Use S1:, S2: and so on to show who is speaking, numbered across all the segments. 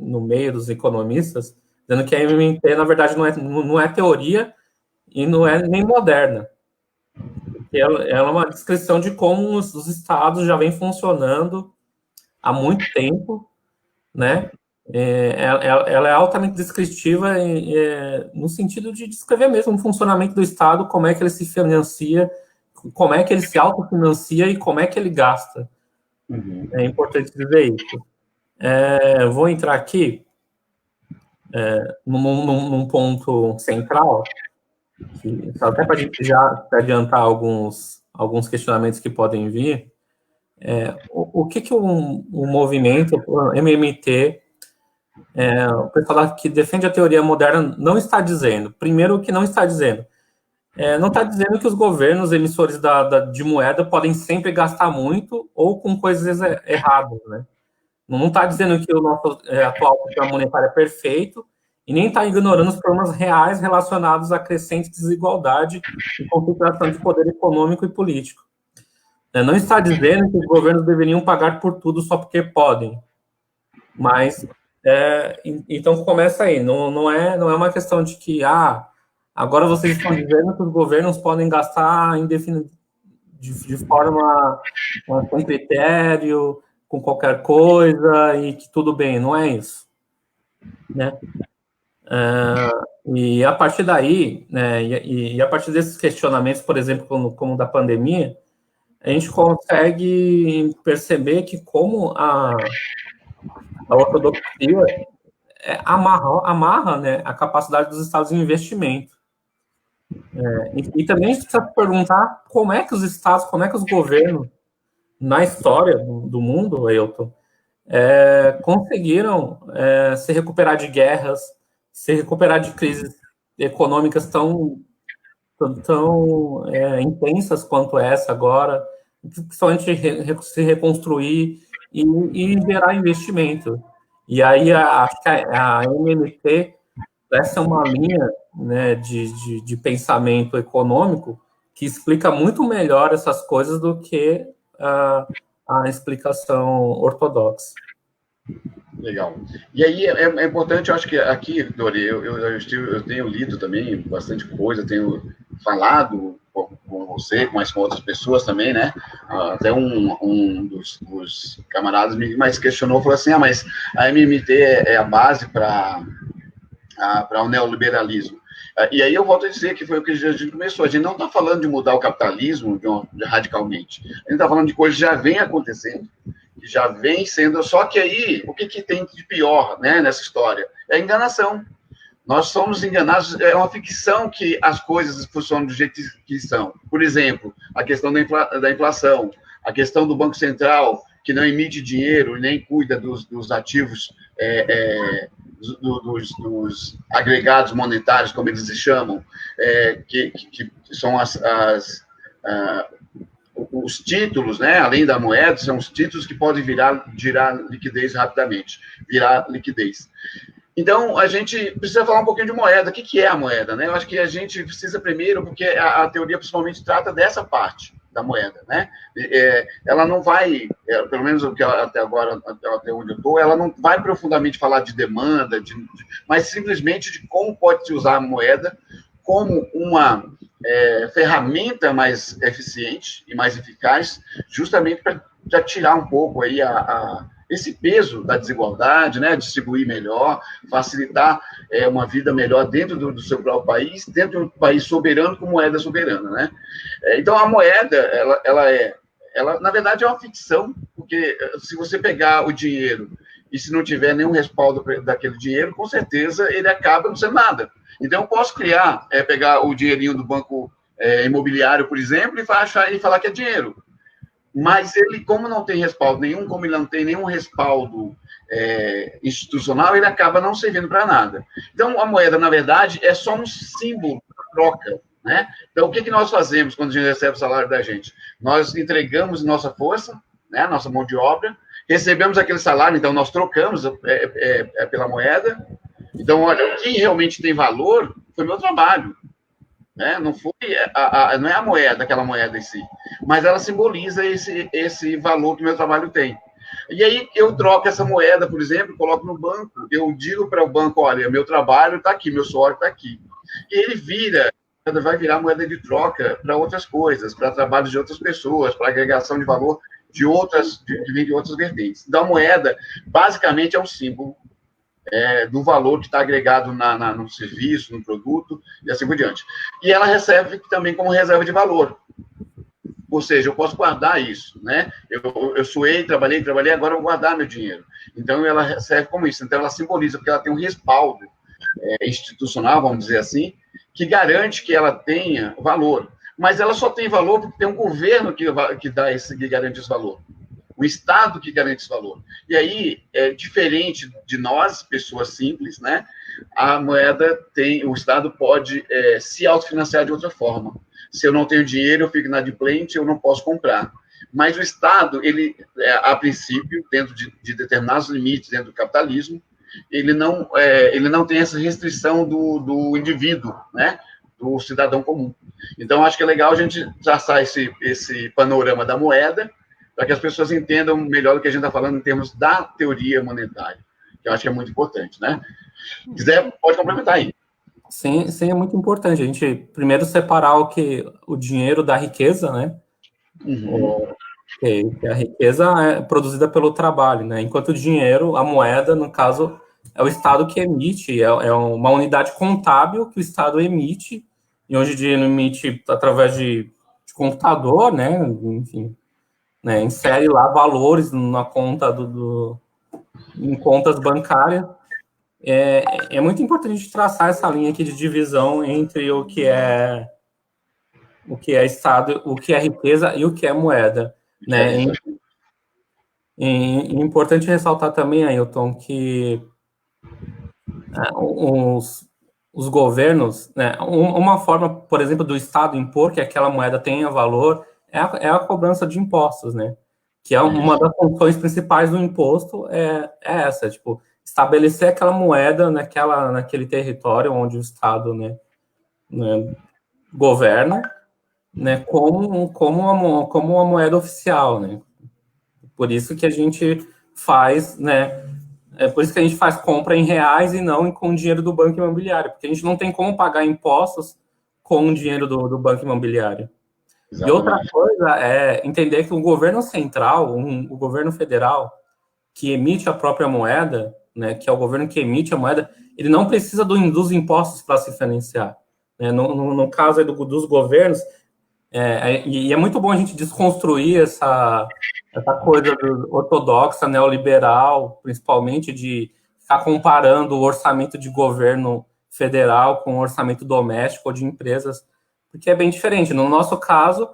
S1: no meio dos economistas, dizendo que a MMT, na verdade, não é teoria e não é nem moderna. Ela é uma descrição de como os estados já vêm funcionando há muito tempo, né? Ela é altamente descritiva no sentido de descrever mesmo o funcionamento do Estado, como é que ele se financia, como é que ele se autofinancia e como é que ele gasta.
S2: Uhum.
S1: É importante dizer isso. Eu vou entrar aqui num ponto central, que, até para a gente já adiantar alguns questionamentos que podem vir. O que o movimento, o MMT, o pessoal que defende a teoria moderna não está dizendo? Primeiro, o que não está dizendo? Não está dizendo que os governos emissores de moeda podem sempre gastar muito ou com coisas erradas, né? Não está dizendo que o nosso atual sistema monetário é perfeito e nem está ignorando os problemas reais relacionados à crescente desigualdade e concentração de poder econômico e político. Não está dizendo que os governos deveriam pagar por tudo só porque podem, mas então começa aí. Não é uma questão de que agora vocês estão dizendo que os governos podem gastar de forma sem critério, com qualquer coisa e que tudo bem. Não é isso, né? E a partir daí, né, e a partir desses questionamentos, por exemplo, como da pandemia, a gente consegue perceber que como a ortodoxia amarra, né, a capacidade dos estados em investimento. E também a gente precisa perguntar como é que os estados, como é que os governos, na história do mundo, Ailton, conseguiram se recuperar de guerras, se recuperar de crises econômicas tão intensas quanto essa agora, principalmente se reconstruir e gerar investimento. E aí acho que a MMT essa é uma linha, né, de pensamento econômico que explica muito melhor essas coisas do que a explicação ortodoxa.
S2: Legal. E aí é importante, eu acho que aqui, Dori, eu tenho lido também bastante coisa, tenho falado com você, mas com outras pessoas também, né? Até um dos camaradas me questionou, falou assim, mas a MMT é a base para o neoliberalismo. E aí eu volto a dizer que foi o que a gente começou. A gente não está falando de mudar o capitalismo radicalmente. A gente está falando de coisas que já vem acontecendo, que já vem sendo... Só que aí, o que tem de pior, né, nessa história? É a enganação. Nós somos enganados, é uma ficção que as coisas funcionam do jeito que são. Por exemplo, a questão da inflação, a questão do Banco Central, que não emite dinheiro, nem cuida dos ativos... Dos agregados monetários, como eles se chamam, que são os títulos, né, além da moeda, são os títulos que podem virar liquidez rapidamente, virar liquidez. Então, a gente precisa falar um pouquinho de moeda. O que é a moeda, né? Eu acho que a gente precisa primeiro, porque a teoria principalmente trata dessa parte da moeda, né? Ela não vai, pelo menos até agora, até onde eu estou, ela não vai profundamente falar de demanda, mas simplesmente de como pode se usar a moeda como uma ferramenta mais eficiente e mais eficaz, justamente para tirar um pouco aí esse peso da desigualdade, né, distribuir melhor, facilitar uma vida melhor dentro do seu próprio país, dentro de um país soberano com moeda soberana, né? Então, a moeda, ela, na verdade, é uma ficção, porque se você pegar o dinheiro e se não tiver nenhum respaldo daquele dinheiro, com certeza ele acaba não sendo nada. Então, eu posso pegar o dinheirinho do banco imobiliário, por exemplo, e falar que é dinheiro. Mas ele, como não tem respaldo nenhum, como ele não tem nenhum respaldo institucional, ele acaba não servindo para nada. Então, a moeda, na verdade, é só um símbolo de troca, né? Então, o que nós fazemos quando a gente recebe o salário da gente? Nós entregamos nossa força, né, nossa mão de obra, recebemos aquele salário, então nós trocamos pela moeda. Então, olha, o que realmente tem valor foi meu trabalho. Né? Não é a moeda, aquela moeda em si, mas ela simboliza esse valor que o meu trabalho tem. E aí eu troco essa moeda, por exemplo, coloco no banco, eu digo para o banco, olha, meu trabalho está aqui, meu suor está aqui. E ele vai virar moeda de troca para outras coisas, para trabalhos de outras pessoas, para agregação de valor de outras, de outras vertentes. Então, a moeda, basicamente, é um símbolo do valor que está agregado no serviço, no produto, e assim por diante. E ela recebe também como reserva de valor. Ou seja, eu posso guardar isso, né? Eu suei, trabalhei, agora eu vou guardar meu dinheiro. Então, ela serve como isso. Então, ela simboliza, porque ela tem um respaldo institucional, vamos dizer assim, que garante que ela tenha valor. Mas ela só tem valor porque tem um governo que garante esse valor. O Estado que garante esse valor. E aí, diferente de nós, pessoas simples, né? A moeda o Estado pode se autofinanciar de outra forma. Se eu não tenho dinheiro, eu fico inadimplente, eu não posso comprar. Mas o Estado, ele, a princípio, dentro de determinados limites, dentro do capitalismo, ele não tem essa restrição do indivíduo, né? Do cidadão comum. Então, acho que é legal a gente traçar esse panorama da moeda, para que as pessoas entendam melhor o que a gente está falando em termos da teoria monetária, que eu acho que é muito importante, né? Se quiser, pode complementar aí.
S1: Sim, sim, é muito importante. A gente primeiro separar o dinheiro da riqueza, né?
S2: Uhum.
S1: Que a riqueza é produzida pelo trabalho, né? Enquanto o dinheiro, a moeda, no caso, é o Estado que emite, é uma unidade contábil que o Estado emite, e hoje em dia ele emite através de computador, né? Enfim, né? Insere lá valores na conta em contas bancárias. É muito importante a gente traçar essa linha aqui de divisão entre o que é Estado, o que é riqueza e o que é moeda, né? É importante ressaltar também, Ailton, que os governos, né, uma forma, por exemplo, do Estado impor que aquela moeda tenha valor é a cobrança de impostos, né? Que é uma das funções principais do imposto essa, tipo, estabelecer aquela moeda naquele território onde o Estado, né, governa, né, como uma moeda oficial, né? Por isso que a gente faz, né? Por isso que a gente faz compra em reais e não com dinheiro do banco imobiliário, porque a gente não tem como pagar impostos com o dinheiro do banco imobiliário. Exatamente. E outra coisa é entender que o governo central, o governo federal, que emite a própria moeda, né, que é o governo que emite a moeda, ele não precisa dos impostos para se financiar. Né? No caso dos governos, e é muito bom a gente desconstruir essa coisa ortodoxa, neoliberal, principalmente de ficar comparando o orçamento de governo federal com o orçamento doméstico ou de empresas, porque é bem diferente. No nosso caso,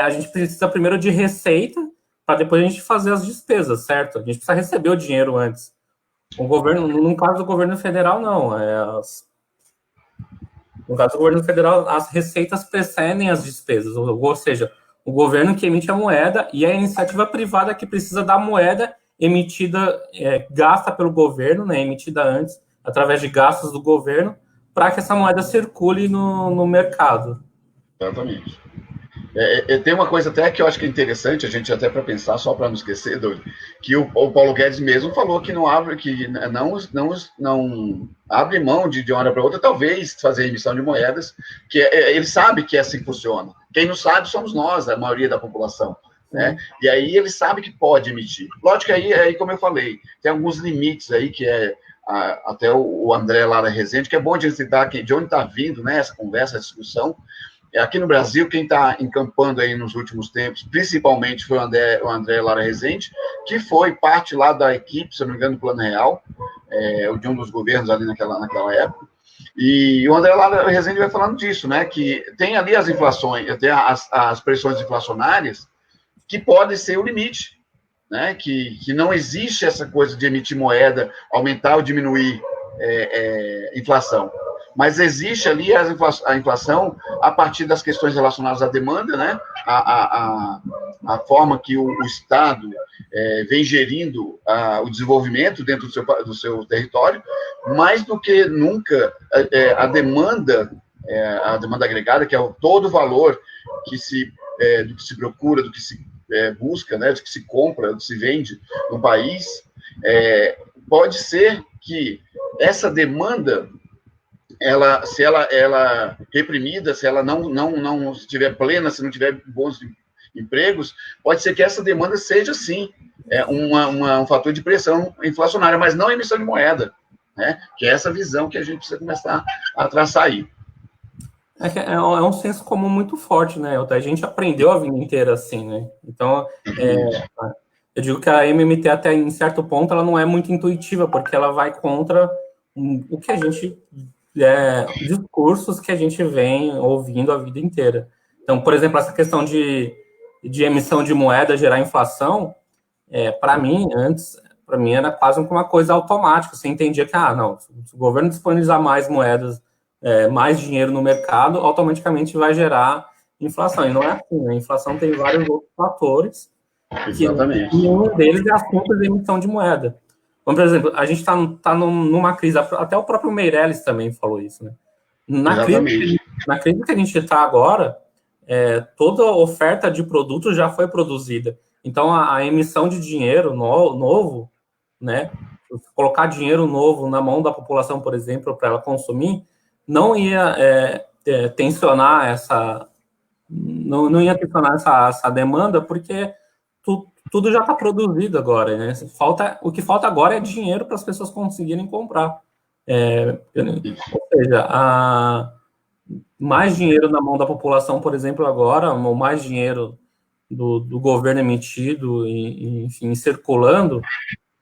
S1: a gente precisa primeiro de receita para depois a gente fazer as despesas, certo? A gente precisa receber o dinheiro antes. O governo, no caso do governo federal, não. No caso do governo federal, as receitas precedem as despesas, ou seja, o governo que emite a moeda e a iniciativa privada que precisa da moeda emitida, gasta pelo governo, né, emitida antes, através de gastos do governo, para que essa moeda circule no mercado.
S2: Exatamente. Tem uma coisa até que eu acho que é interessante, a gente até para pensar, só para não esquecer, que o Paulo Guedes mesmo falou que não abre mão de uma hora para outra, talvez fazer emissão de moedas, que ele sabe que é assim que funciona. Quem não sabe somos nós, a maioria da população. Né? E aí ele sabe que pode emitir. Lógico que aí, como eu falei, tem alguns limites aí que até o André Lara Rezende, que é bom de citar de onde está vindo, né, essa conversa, essa discussão. Aqui no Brasil, quem está encampando aí nos últimos tempos, principalmente foi o André Lara Rezende, que foi parte lá da equipe, se eu não me engano, do Plano Real, de um dos governos ali naquela época. E o André Lara Rezende vai falando disso, né? Que tem ali as inflações, tem as pressões inflacionárias, que podem ser o limite, né? Que não existe essa coisa de emitir moeda, aumentar ou diminuir inflação. Mas existe ali a inflação a partir das questões relacionadas à demanda, né? A forma que o Estado vem gerindo o desenvolvimento dentro do seu território, mais do que nunca a demanda agregada, que é todo o valor do que se procura, do que se busca, né, de que se compra, se vende no país, pode ser que essa demanda, se ela reprimida, se ela não estiver plena, se não tiver bons empregos, pode ser que essa demanda seja, sim, um fator de pressão inflacionária, mas não a emissão de moeda, né? Que é essa visão que a gente precisa começar a traçar aí.
S1: É um senso comum muito forte, né? A gente aprendeu a vida inteira assim, né? Então, eu digo que a MMT, até em certo ponto, ela não é muito intuitiva, porque ela vai contra o que a gente... discursos que a gente vem ouvindo a vida inteira. Então, por exemplo, essa questão de emissão de moeda gerar inflação, para mim era quase uma coisa automática. Você entendia que, não, se o governo disponibilizar mais moedas, mais dinheiro no mercado, automaticamente vai gerar inflação. E não é assim, né? A inflação tem vários outros fatores.
S2: Exatamente.
S1: E um deles é a compra de emissão de moeda. Como, por exemplo, a gente está numa crise, até o próprio Meirelles também falou isso, né? Na crise que a gente está agora, toda a oferta de produtos já foi produzida. Então, a emissão de dinheiro novo, né? Colocar dinheiro novo na mão da população, por exemplo, para ela consumir, não ia tensionar essa demanda, porque tudo já está produzido agora, né? O que falta agora é dinheiro para as pessoas conseguirem comprar. Ou seja, mais dinheiro na mão da população, por exemplo, agora, ou mais dinheiro do governo emitido, enfim, circulando,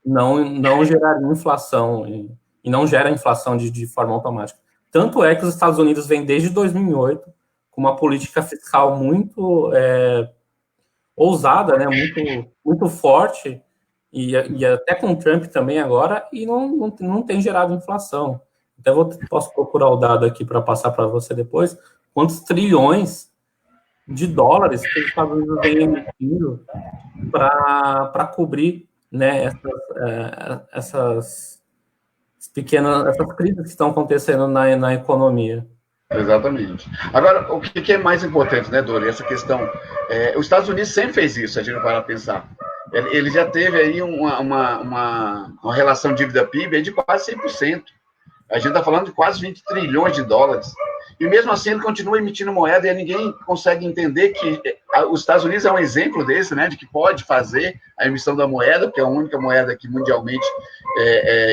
S1: não geraria inflação, e não gera inflação de forma automática. Tanto é que os Estados Unidos vêm desde 2008 com uma política fiscal muito ousada, né, muito forte, e até com o Trump também agora, e não tem gerado inflação. Até posso procurar o dado aqui para passar para você depois, quantos trilhões de dólares que os Estados Unidos vêm emitindo para cobrir, né, essas crises que estão acontecendo na economia.
S2: Exatamente. Agora, o que é mais importante, né, Dori? Essa questão. Os Estados Unidos sempre fez isso, a gente não para pensar. Ele já teve aí uma relação dívida-PIB aí de quase 100%. A gente está falando de quase 20 trilhões de dólares. E mesmo assim ele continua emitindo moeda e ninguém consegue entender que os Estados Unidos é um exemplo desse, né, de que pode fazer a emissão da moeda, porque é a única moeda que mundialmente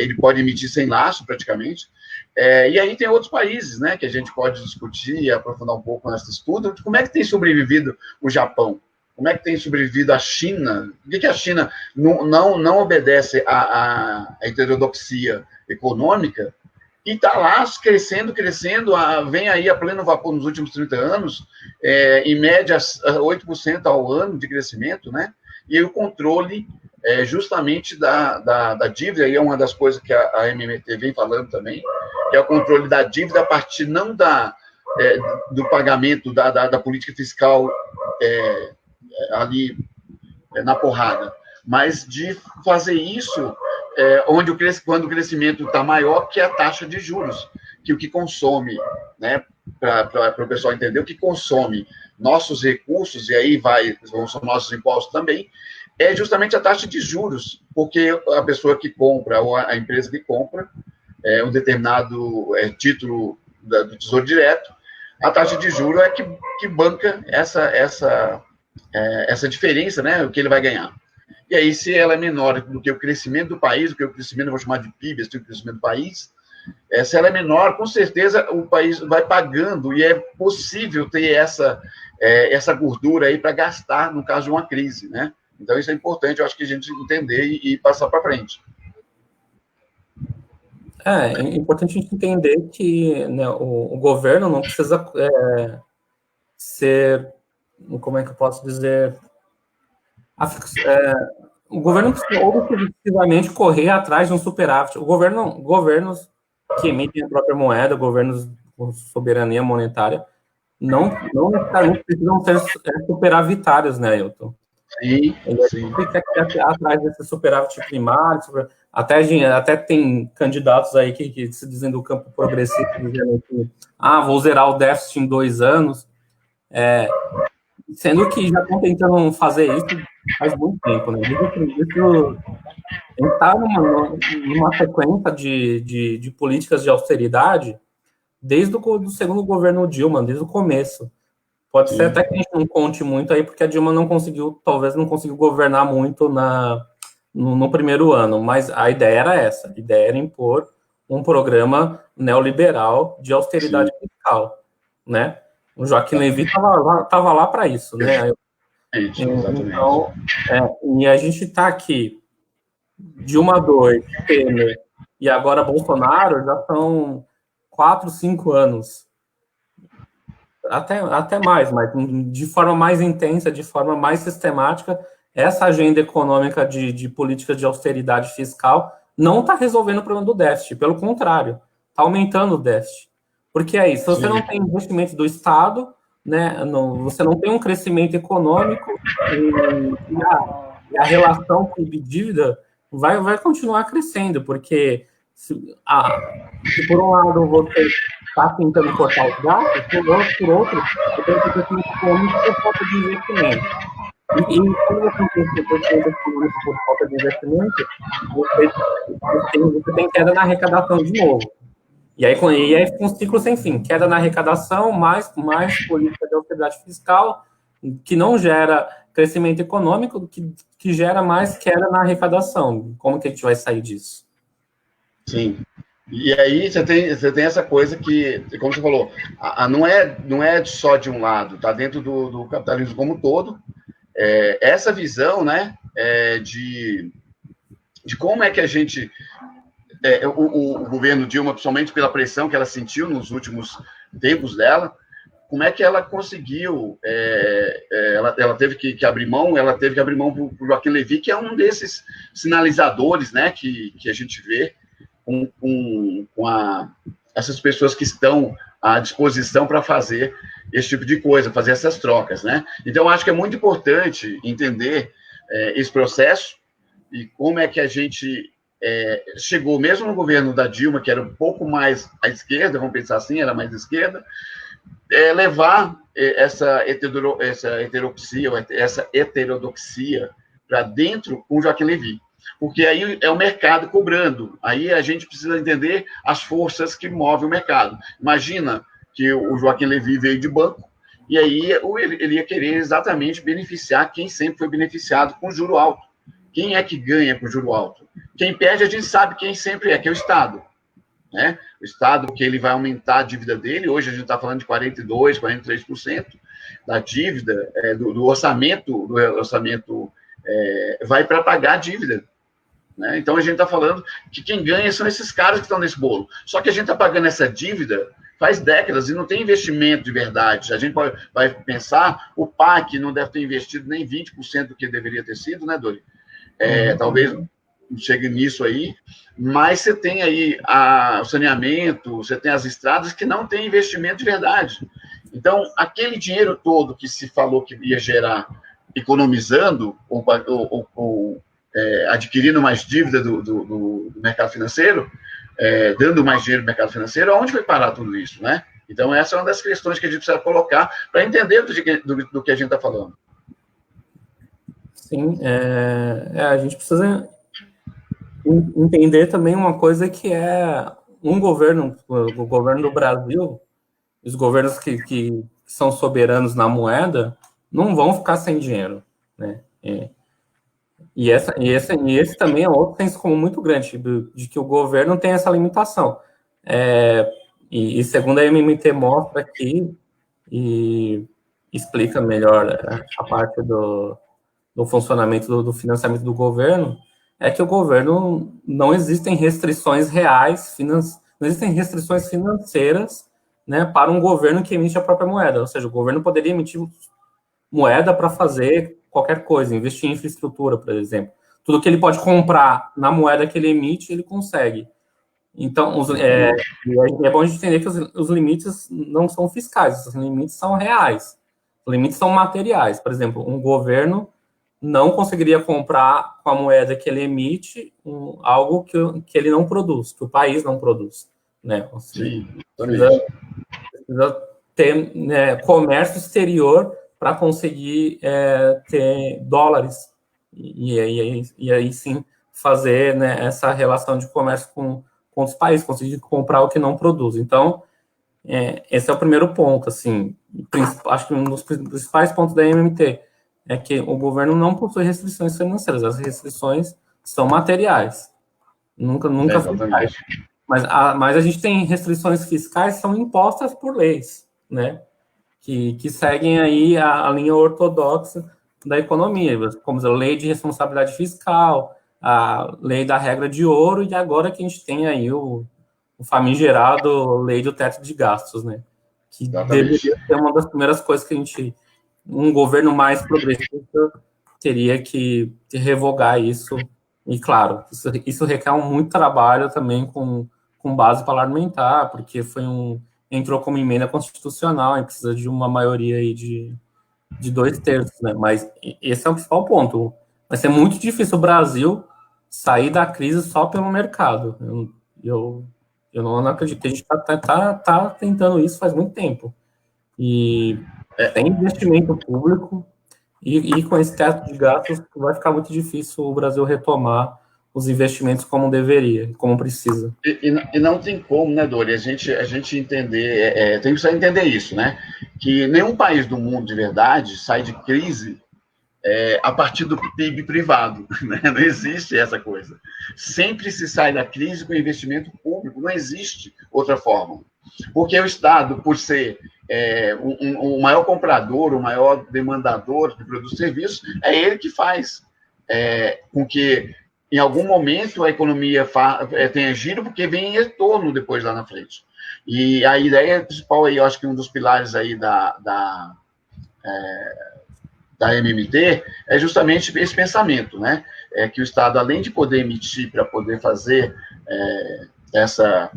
S2: ele pode emitir sem laço, praticamente. E aí tem outros países, né, que a gente pode discutir e aprofundar um pouco nesse estudo. Como é que tem sobrevivido o Japão? Como é que tem sobrevivido a China? Por que a China não obedece à heterodoxia econômica e está lá crescendo, vem aí a pleno vapor nos últimos 30 anos, em média 8% ao ano de crescimento, né? E o controle justamente da dívida, e é uma das coisas que a MMT vem falando também, que é o controle da dívida a partir não do pagamento da política fiscal ali na porrada, mas de fazer isso quando o crescimento está maior que a taxa de juros, que o que consome, né, para o pessoal entender, o que consome nossos recursos, e aí são nossos impostos também, é justamente a taxa de juros, porque a pessoa que compra, ou a empresa que compra, um determinado título do Tesouro Direto, a taxa de juros é que banca essa diferença, né, o que ele vai ganhar. E aí, se ela é menor do que o crescimento do país, do que o crescimento, eu vou chamar de PIB, o crescimento do país, se ela é menor, com certeza o país vai pagando, e é possível ter essa gordura aí para gastar no caso de uma crise, né? Então, isso é importante, eu acho que a gente entender e passar para frente.
S1: É importante a gente entender que, né, o governo não precisa ser, como é que eu posso dizer, o governo precisa objetivamente correr atrás de um superávit. Governos que emitem a própria moeda, governos com soberania monetária, não necessariamente precisam ser superavitários, né, Ailton?
S2: Sim.
S1: Fica atrás desse superávit primário, até tem candidatos aí que se dizem do campo progressista, dizendo que vou zerar o déficit em 2 anos. Sendo que já estão tentando fazer isso faz muito tempo, né? Desde o início, a gente está numa sequência de políticas de austeridade desde do segundo governo Dilma, desde o começo. Pode ser até que a gente não conte muito aí, porque a Dilma talvez não conseguiu governar muito no primeiro ano, mas a ideia era essa, a ideia era impor um programa neoliberal de austeridade fiscal, né? O Joaquim Levy estava lá para isso, né? Então, e a gente está aqui, Dilma 2, Temer e agora Bolsonaro, já são 4, 5 anos, até mais, mas de forma mais intensa, de forma mais sistemática, essa agenda econômica de política de austeridade fiscal não está resolvendo o problema do déficit, pelo contrário, está aumentando o déficit. Porque é isso, se você não tem investimento do Estado, né, você não tem um crescimento econômico e a relação PIB-dívida vai continuar crescendo, porque se por um lado você está tentando cortar os gastos, por outro, você tem que crescimento econômico por falta de investimento. E quando você tem crescimento econômico por falta de investimento, você tem queda na arrecadação de novo. E aí fica um ciclo sem fim. Queda na arrecadação, mais política de austeridade fiscal, que não gera crescimento econômico, que gera mais queda na arrecadação. Como que a gente vai sair disso?
S2: Sim. E aí você tem essa coisa que, como você falou, não é só de um lado, está dentro do capitalismo como um todo. Essa visão, né, de como é que a gente... o governo Dilma, principalmente pela pressão que ela sentiu nos últimos tempos dela, como é que ela conseguiu, ela teve que abrir mão, para o Joaquim Levy, que é um desses sinalizadores, né, que a gente vê com essas pessoas que estão à disposição para fazer esse tipo de coisa, fazer essas trocas, né? Então, acho que é muito importante entender esse processo e como é que a gente chegou, mesmo no governo da Dilma, que era um pouco mais à esquerda, vamos pensar assim, era mais à esquerda, levar essa heterodoxia para dentro com o Joaquim Levy. Porque aí é o mercado cobrando. Aí a gente precisa entender as forças que movem o mercado. Imagina que o Joaquim Levy veio de banco, e aí ele ia querer exatamente beneficiar quem sempre foi beneficiado com juro alto. Quem é que ganha com juro alto? Quem perde, a gente sabe quem sempre é, que é o Estado. Né? O Estado, que ele vai aumentar a dívida dele, hoje a gente está falando de 42%, 43% da dívida, do orçamento, vai para pagar a dívida. Né? Então, a gente está falando que quem ganha são esses caras que estão nesse bolo. Só que a gente está pagando essa dívida faz décadas e não tem investimento de verdade. A gente vai pensar, o PAC não deve ter investido nem 20% do que deveria ter sido, né, Dori? Talvez chegue nisso aí, mas você tem aí o saneamento, você tem as estradas que não tem investimento de verdade. Então, aquele dinheiro todo que se falou que ia gerar economizando ou adquirindo mais dívida do mercado financeiro, dando mais dinheiro no mercado financeiro, aonde foi parar tudo isso, né? Então, essa é uma das questões que a gente precisa colocar para entender do que a gente está falando.
S1: Sim, a gente precisa entender também uma coisa que é o governo do Brasil, os governos que são soberanos na moeda, não vão ficar sem dinheiro, né? E esse também é outro senso comum muito grande, de que o governo tem essa limitação. E segundo a MMT mostra aqui, e explica melhor a parte do funcionamento do financiamento do governo, é que o governo não existem restrições reais, não existem restrições financeiras, né, para um governo que emite a própria moeda. Ou seja, o governo poderia emitir moeda para fazer qualquer coisa, investir em infraestrutura, por exemplo. Tudo que ele pode comprar na moeda que ele emite, ele consegue. Então, é bom a gente entender que os limites não são fiscais, os limites são reais. Os limites são materiais. Por exemplo, um governo não conseguiria comprar com a moeda que ele emite algo que ele não produz, que o país não produz. Né? Precisa ter, né, comércio exterior para conseguir ter dólares e aí sim fazer, né, essa relação de comércio com outros países, conseguir comprar o que não produz. Então, esse é o primeiro ponto, assim, acho que um dos principais pontos da MMT é que o governo não possui restrições financeiras, as restrições são materiais, nunca fiscais. Mas a gente tem restrições fiscais que são impostas por leis, né, que seguem aí a linha ortodoxa da economia, como a lei de responsabilidade fiscal, a lei da regra de ouro, e agora que a gente tem aí o famigerado lei do teto de gastos, né? Que deveria ser uma das primeiras coisas que um governo mais progressista teria que revogar isso. E, claro, isso requer muito trabalho também com base parlamentar, porque entrou como emenda constitucional e precisa de uma maioria aí de 2/3, né? Mas esse é o principal ponto. Vai ser muito difícil o Brasil sair da crise só pelo mercado. Eu não acredito. A gente tá tentando isso faz muito tempo. E tem investimento público e com esse teto de gastos vai ficar muito difícil o Brasil retomar os investimentos como deveria, como precisa.
S2: E não tem como, né, Dori, a gente entender, tem que precisar entender isso, né? Que nenhum país do mundo de verdade sai de crise a partir do PIB privado, né? Não existe essa coisa. Sempre se sai da crise com investimento público, não existe outra forma. Porque o Estado, por ser o maior comprador, o maior demandador de produtos e serviços, é ele que faz com que, em algum momento, a economia tenha giro, porque vem retorno depois lá na frente. E a ideia principal aí, eu acho que um dos pilares aí da MMT é justamente esse pensamento, né? Que o Estado, além de poder emitir para poder fazer essa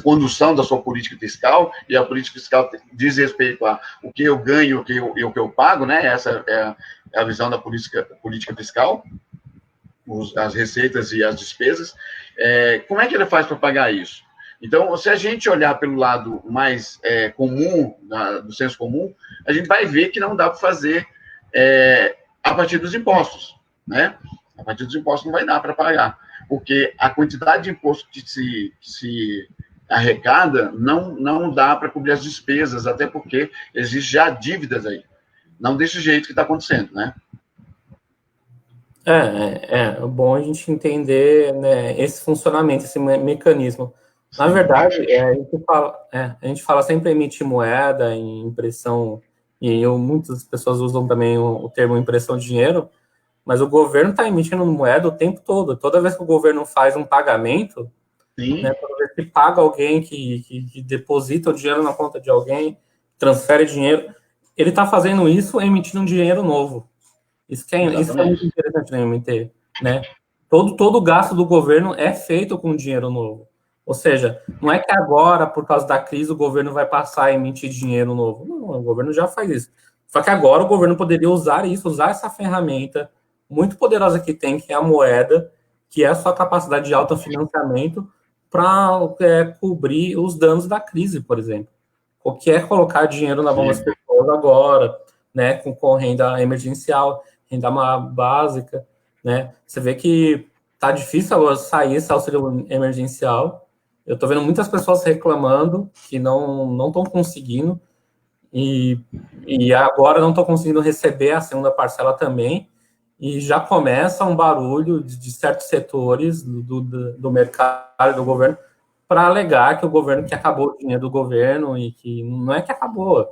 S2: condução da sua política fiscal, e a política fiscal diz respeito a o que eu ganho e o que eu pago, né? Essa é a visão da política fiscal, as receitas e as despesas. Como é que ele faz para pagar isso? Então, se a gente olhar pelo lado mais comum, do senso comum, a gente vai ver que não dá para fazer a partir dos impostos, né? A partir dos impostos não vai dar para pagar, porque a quantidade de imposto que se arrecada não dá para cobrir as despesas, até porque existe já dívidas aí. Não desse jeito que está acontecendo, né?
S1: É bom a gente entender, né, esse funcionamento, esse mecanismo. Na verdade, a gente fala sempre emitir moeda, em impressão, e muitas pessoas usam também o termo impressão de dinheiro, mas o governo está emitindo moeda o tempo todo. Toda vez que o governo faz um pagamento, né, toda vez que paga alguém, que deposita o dinheiro na conta de alguém, transfere dinheiro, ele está fazendo isso emitindo um dinheiro novo. Isso é muito interessante na MMT, né? Todo o gasto do governo é feito com dinheiro novo. Ou seja, não é que agora, por causa da crise, o governo vai passar a emitir dinheiro novo. Não, o governo já faz isso. Só que agora o governo poderia usar essa ferramenta muito poderosa que tem, que é a moeda, que é a sua capacidade de autofinanciamento, para cobrir os danos da crise, por exemplo. O que é colocar dinheiro na mão das pessoas agora, né, com renda emergencial, renda básica, né? Você vê que tá difícil agora sair esse auxílio emergencial. Eu tô vendo muitas pessoas reclamando que não estão conseguindo e agora não estão conseguindo receber a segunda parcela também, e já começa um barulho de certos setores do mercado, do governo, para alegar que o governo, que acabou o dinheiro do governo, e que não é que acabou.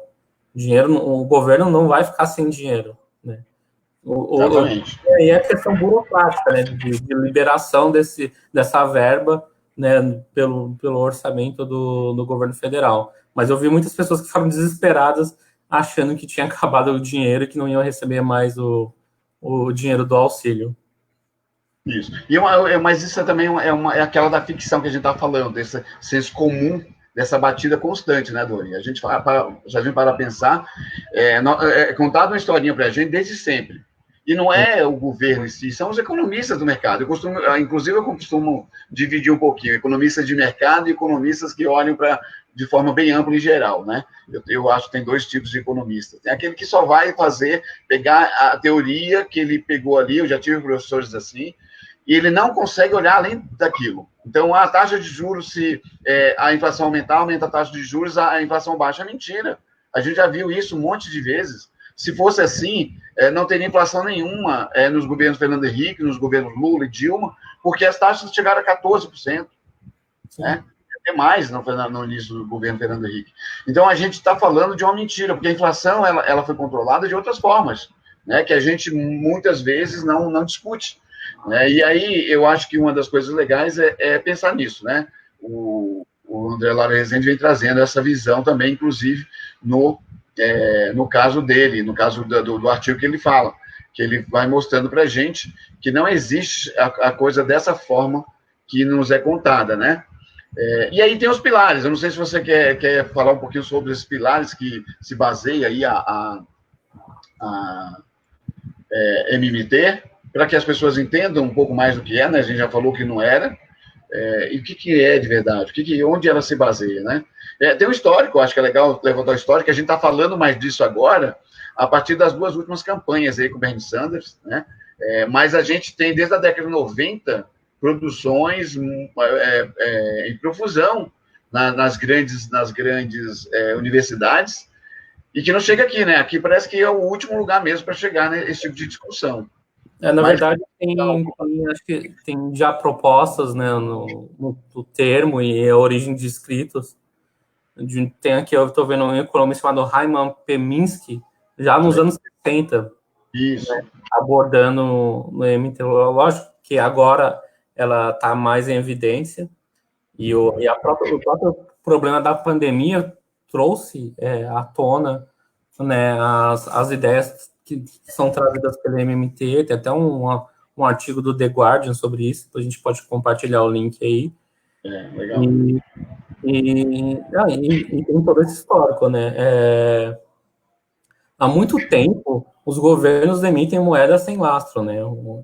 S1: O governo não vai ficar sem dinheiro, né? E é a questão burocrática, né, de liberação dessa verba, né, pelo orçamento do governo federal. Mas eu vi muitas pessoas que ficaram desesperadas, achando que tinha acabado o dinheiro e que não iam receber mais o dinheiro do auxílio.
S2: Isso. Mas isso também é aquela da ficção que a gente está falando, desse senso comum, dessa batida constante, né, Dori? A gente para pensar, contado uma historinha para a gente desde sempre. E não é o governo em si, são os economistas do mercado. Inclusive, eu costumo dividir um pouquinho, economistas de mercado e economistas que olham para de forma bem ampla e geral, né? Eu acho que tem dois tipos de economistas. Tem aquele que só vai pegar a teoria que ele pegou ali, eu já tive professores assim, e ele não consegue olhar além daquilo. Então, a taxa de juros, se a inflação aumentar, aumenta a taxa de juros, a inflação baixa. É mentira. A gente já viu isso um monte de vezes. Se fosse assim, não teria inflação nenhuma nos governos Fernando Henrique, nos governos Lula e Dilma, porque as taxas chegaram a 14%. Né? Até mais no início do governo Fernando Henrique. Então, a gente está falando de uma mentira, porque a inflação ela foi controlada de outras formas, né, que a gente muitas vezes não discute. Né? E aí, eu acho que uma das coisas legais é pensar nisso. Né? O André Lara Rezende vem trazendo essa visão também, inclusive, no caso dele, no caso do artigo que ele fala, que ele vai mostrando para a gente que não existe a coisa dessa forma que nos é contada, né? E aí tem os pilares. Eu não sei se você quer falar um pouquinho sobre esses pilares que se baseia aí a MMT, para que as pessoas entendam um pouco mais do que é, né? A gente já falou que não era. E o que é de verdade? Onde ela se baseia, né? Tem um histórico, acho que é legal levantar o histórico, a gente está falando mais disso agora, a partir das duas últimas campanhas aí com o Bernie Sanders, né? Mas a gente tem, desde a década de 90, produções em profusão nas grandes universidades, e que não chega aqui, né? Aqui parece que é o último lugar mesmo para chegar nesse tipo de discussão.
S1: Na verdade, acho que tem já propostas, né, no termo e a origem de escritos. Tem aqui, eu estou vendo um economista chamado Hyman Peminsky, já nos anos 70.
S2: Isso.
S1: Né, abordando no MMT. Lógico que agora ela está mais em evidência, e o próprio problema da pandemia trouxe à tona, né, as ideias que são trazidas pelo MMT. Tem até um artigo do The Guardian sobre isso, a gente pode compartilhar o link aí.
S2: Legal.
S1: E tem todo esse histórico, né? Há muito tempo, os governos emitem moedas sem lastro, né?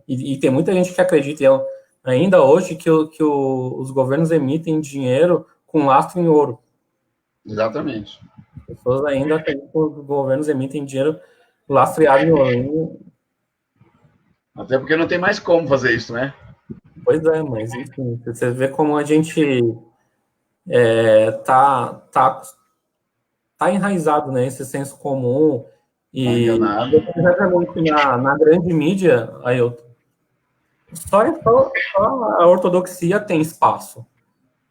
S1: E tem muita gente que acredita ainda hoje que os governos emitem dinheiro com lastro em ouro.
S2: Exatamente.
S1: As pessoas ainda acreditam que os governos emitem dinheiro lastreado em ouro.
S2: Até porque não tem mais como fazer isso, né?
S1: Pois é, mas enfim, você vê como a gente tá enraizado, né, esse senso comum. E muito na grande mídia, só a ortodoxia tem espaço.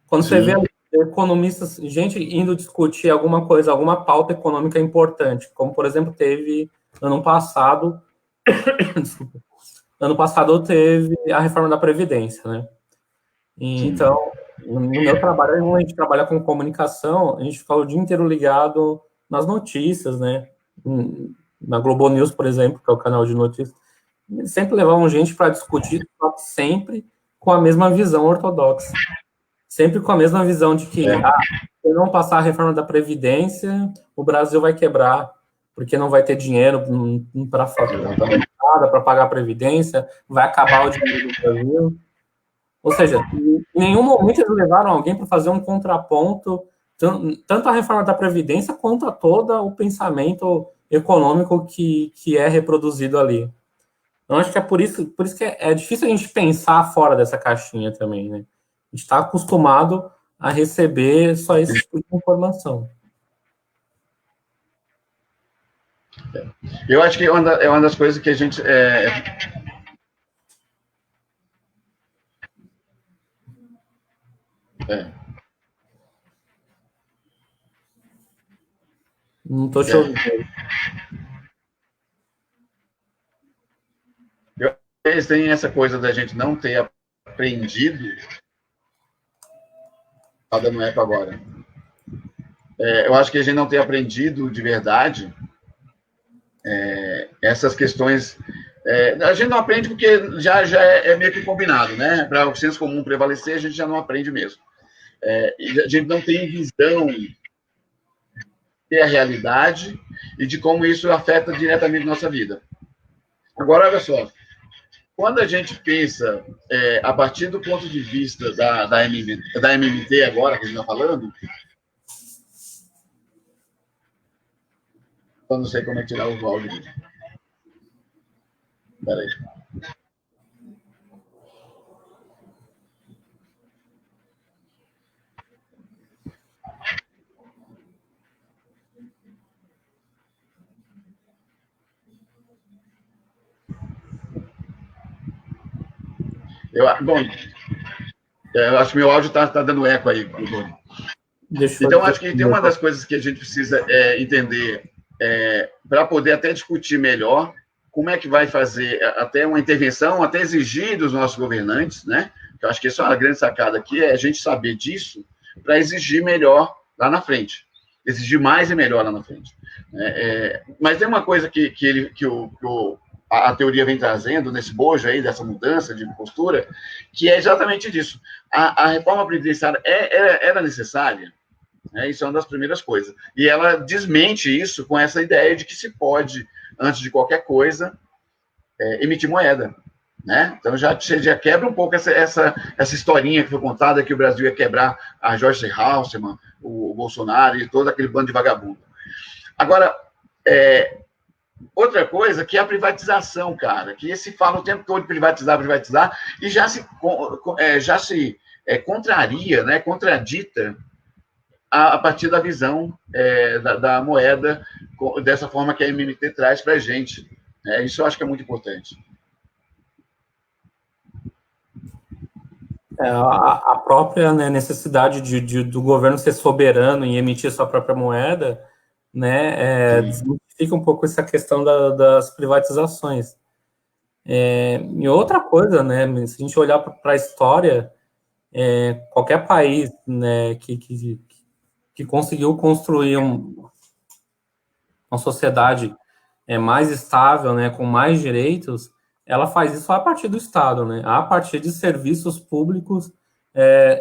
S1: Quando Sim. Você vê economistas, gente indo discutir alguma coisa, alguma pauta econômica importante, como, por exemplo, teve ano passado, desculpa, ano passado teve a reforma da Previdência, né? Então, no meu trabalho, a gente trabalha com comunicação, a gente fica o dia inteiro ligado nas notícias, né? Na Globo News, por exemplo, que é o canal de notícias, eles sempre levavam gente para discutir, sempre com a mesma visão ortodoxa. Sempre com a mesma visão de que, se não passar a reforma da Previdência, o Brasil vai quebrar, porque não vai ter dinheiro para pagar a Previdência, vai acabar o dinheiro do Brasil. Ou seja, em nenhum momento eles levaram alguém para fazer um contraponto, tanto à reforma da Previdência, quanto a todo o pensamento econômico que é reproduzido ali. Então, acho que é por isso que é difícil a gente pensar fora dessa caixinha também, né? A gente está acostumado a receber só esse tipo de informação.
S2: Eu acho que é uma das coisas que a gente...
S1: Não estou te ouvindo.
S2: Eles têm essa coisa da gente não ter aprendido. Está dando eco agora. Eu acho que a gente não tem aprendido de verdade essas questões. A gente não aprende porque já é meio que combinado, né? Para o senso comum prevalecer, a gente já não aprende mesmo. E a gente não tem visão da realidade e de como isso afeta diretamente nossa vida. Agora, olha só. Quando a gente pensa, a partir do ponto de vista da MMT agora, que a gente está falando, Eu não sei como é tirar o áudio. Espera aí. Bom, eu acho que meu áudio está dando eco aí, Bruno. Então, acho que tem uma das coisas que a gente precisa entender para poder até discutir melhor como é que vai fazer até uma intervenção, até exigir dos nossos governantes, né? Eu acho que essa é uma grande sacada aqui, é a gente saber disso para exigir melhor lá na frente. Exigir mais e melhor lá na frente. Mas tem uma coisa que a teoria vem trazendo nesse bojo aí, dessa mudança de postura, que é exatamente disso. A reforma previdenciária era necessária? Isso é uma das primeiras coisas. E ela desmente isso com essa ideia de que se pode, antes de qualquer coisa, emitir moeda. Né? Então já quebra um pouco essa historinha que foi contada que o Brasil ia quebrar a Joyce Hasselman, o Bolsonaro e todo aquele bando de vagabundo. Agora, outra coisa que é a privatização, cara, que se fala o tempo todo de privatizar, e já se contraria, né, contradita a partir da visão da moeda, dessa forma que a MMT traz para a gente. Isso eu acho que é muito importante.
S1: A própria, né, necessidade do governo ser soberano e emitir sua própria moeda, né, desmistifica um pouco essa questão das privatizações. E outra coisa, né, se a gente olhar para a história, qualquer país, né, que conseguiu construir uma sociedade mais estável, né, com mais direitos, ela faz isso a partir do Estado, né, a partir de serviços públicos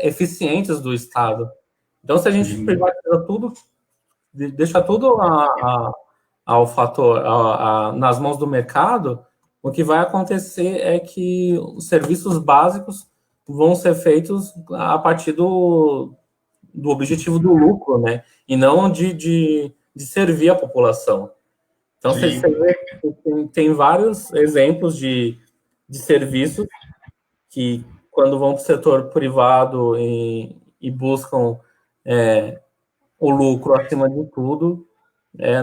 S1: eficientes do Estado. Então, se a gente privatiza tudo, deixa tudo ao fator, nas mãos do mercado, o que vai acontecer é que os serviços básicos vão ser feitos a partir do objetivo do lucro, né? E não de servir a população. Então, você vê que tem vários exemplos de serviços que, quando vão para o setor privado e buscam o lucro acima de tudo,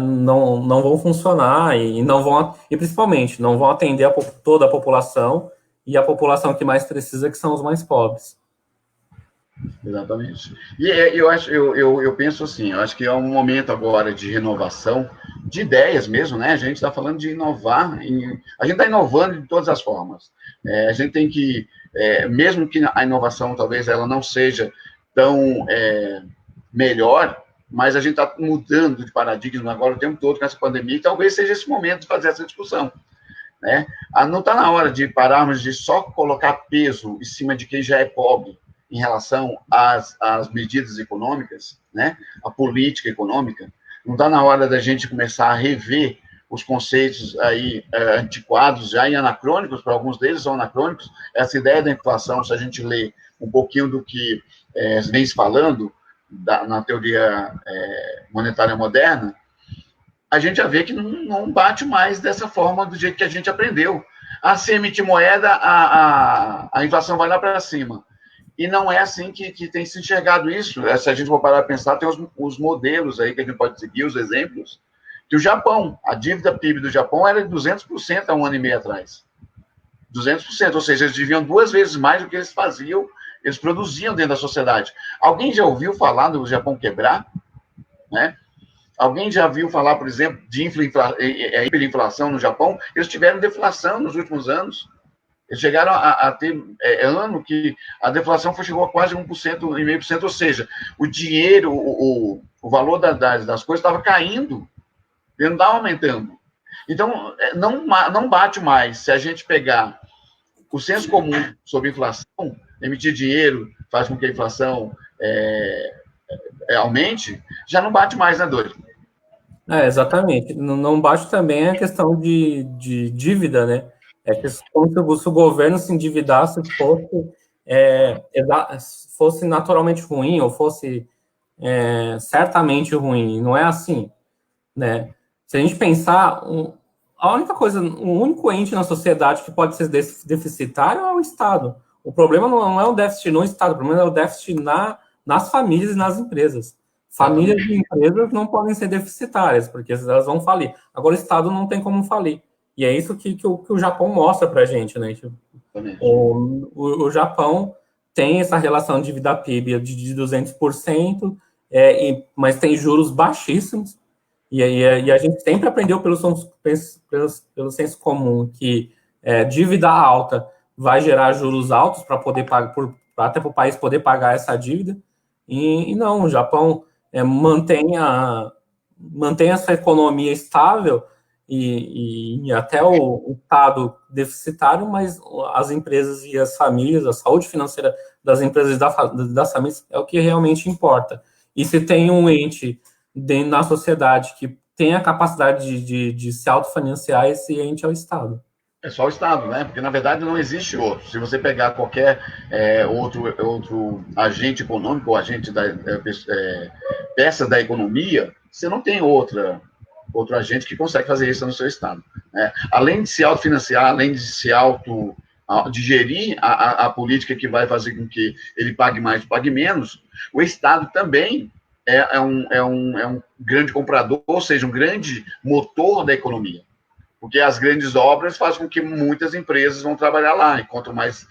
S1: não vão funcionar e principalmente não vão atender toda a população, e a população que mais precisa, que são os mais pobres.
S2: Exatamente. E eu penso assim, eu acho que é um momento agora de renovação de ideias mesmo, né? A gente está falando de inovar, a gente está inovando de todas as formas. A gente tem que, mesmo que a inovação talvez ela não seja tão melhor, mas a gente está mudando de paradigma agora o tempo todo com essa pandemia, e talvez seja esse momento de fazer essa discussão. Né? Não está na hora de pararmos de só colocar peso em cima de quem já é pobre em relação às medidas econômicas, né? A política econômica. Não está na hora da gente começar a rever os conceitos aí antiquados, já e anacrônicos, para alguns deles são anacrônicos. Essa ideia da inflação, se a gente lê um pouquinho do que vem se falando na teoria monetária moderna, a gente já vê que não bate mais dessa forma do jeito que a gente aprendeu. Se emitir moeda, a inflação vai lá para cima. E não é assim que tem se enxergado isso. Se a gente for parar a pensar, tem os modelos aí que a gente pode seguir, os exemplos, que o Japão, a dívida PIB do Japão era de 200% há um ano e meio atrás. 200%, ou seja, eles deviam 2 vezes mais do que eles faziam, eles produziam dentro da sociedade. Alguém já ouviu falar do Japão quebrar? Né? Alguém já viu falar, por exemplo, de hiperinflação no Japão? Eles tiveram deflação nos últimos anos. Eles chegaram a ter ano que a deflação chegou a quase 1%, 1,5%, ou seja, o dinheiro, o valor das coisas estava caindo, ele não estava aumentando. Então, não bate mais se a gente pegar o senso comum sobre inflação, emitir dinheiro faz com que a inflação aumente, já não bate mais, né, Dori?
S1: Exatamente. Não bate também a questão de dívida, né? Que como se o governo se endividasse fosse naturalmente ruim ou fosse certamente ruim. Não é assim, né? Se a gente pensar, a única coisa, o único ente na sociedade que pode ser deficitário é o Estado. O problema não é o déficit no Estado, o problema é o déficit nas famílias e nas empresas. Famílias e empresas não podem ser deficitárias, porque elas vão falir. Agora, o Estado não tem como falir. E é isso que o Japão mostra para a gente, né? O Japão tem essa relação de dívida PIB de 200%, mas tem juros baixíssimos. E a gente sempre aprendeu pelo senso comum que dívida alta vai gerar juros altos para poder pagar, até para o país poder pagar essa dívida. E não, o Japão mantém essa economia estável e até o Estado deficitário, mas as empresas e as famílias, a saúde financeira das empresas e das famílias é o que realmente importa. E se tem um ente na sociedade que tem a capacidade de se autofinanciar, esse ente é o Estado.
S2: É só o Estado, né? Porque, na verdade, não existe outro. Se você pegar qualquer outro agente econômico ou agente peça da economia, você não tem outro agente que consegue fazer isso no seu Estado. Né? Além de se autofinanciar, além de se digerir a política que vai fazer com que ele pague mais, pague menos, o Estado também é um grande comprador, ou seja, um grande motor da economia. Porque as grandes obras fazem com que muitas empresas vão trabalhar lá, e quanto mais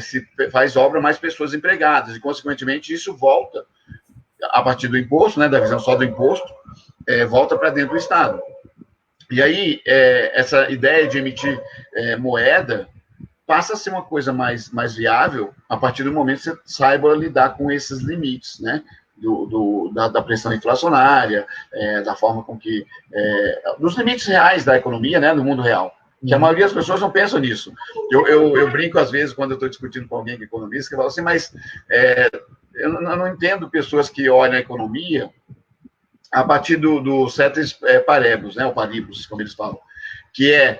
S2: se faz obra, mais pessoas empregadas, e, consequentemente, isso volta, a partir do imposto, né, da visão só do imposto, volta para dentro do Estado. E aí, essa ideia de emitir moeda passa a ser uma coisa mais viável a partir do momento que você saiba lidar com esses limites, né? Da pressão inflacionária, da forma com que... dos limites reais da economia, né, do mundo real. Que a maioria das pessoas não pensam nisso. Eu brinco, às vezes, quando eu estou discutindo com alguém que é economista, que fala assim, mas eu não entendo pessoas que olham a economia a partir do ceteris paribus, né, o paribus, como eles falam, que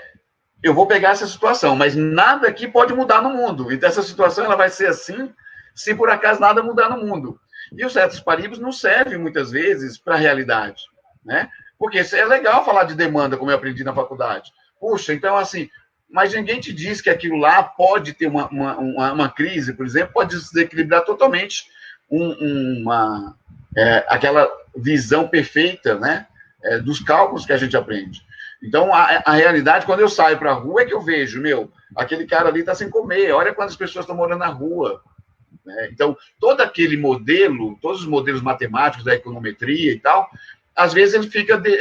S2: eu vou pegar essa situação, mas nada aqui pode mudar no mundo. Então, essa situação ela vai ser assim, se por acaso nada mudar no mundo. E o ceteris paribus não serve, muitas vezes, para a realidade, né? Porque é legal falar de demanda, como eu aprendi na faculdade. Puxa, então, assim, mas ninguém te diz que aquilo lá pode ter uma crise, por exemplo, pode desequilibrar totalmente aquela visão perfeita, né, dos cálculos que a gente aprende. Então, a realidade, quando eu saio para a rua, é que eu vejo, aquele cara ali está sem comer, olha quantas pessoas estão morando na rua. Então, todo aquele modelo, todos os modelos matemáticos da econometria e tal, às vezes ele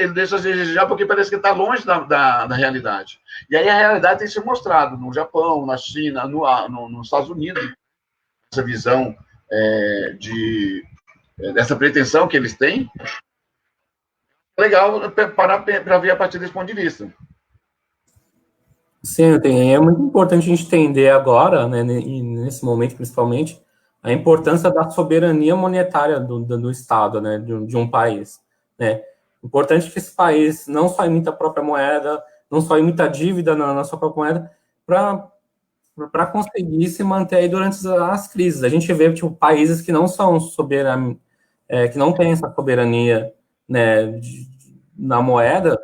S2: deixa a desejar porque parece que está longe da realidade. E aí a realidade tem se mostrado no Japão, na China, nos Estados Unidos, essa visão dessa pretensão que eles têm. Legal parar para ver a partir desse ponto de vista.
S1: Sim, é muito importante a gente entender agora, né, nesse momento principalmente, a importância da soberania monetária do Estado, né, de um país, né? Importante que esse país não só emita a própria moeda, não só emita dívida na sua própria moeda, para conseguir se manter aí durante as crises. A gente vê tipo, países que não são soberanos, que não têm essa soberania, né, na moeda,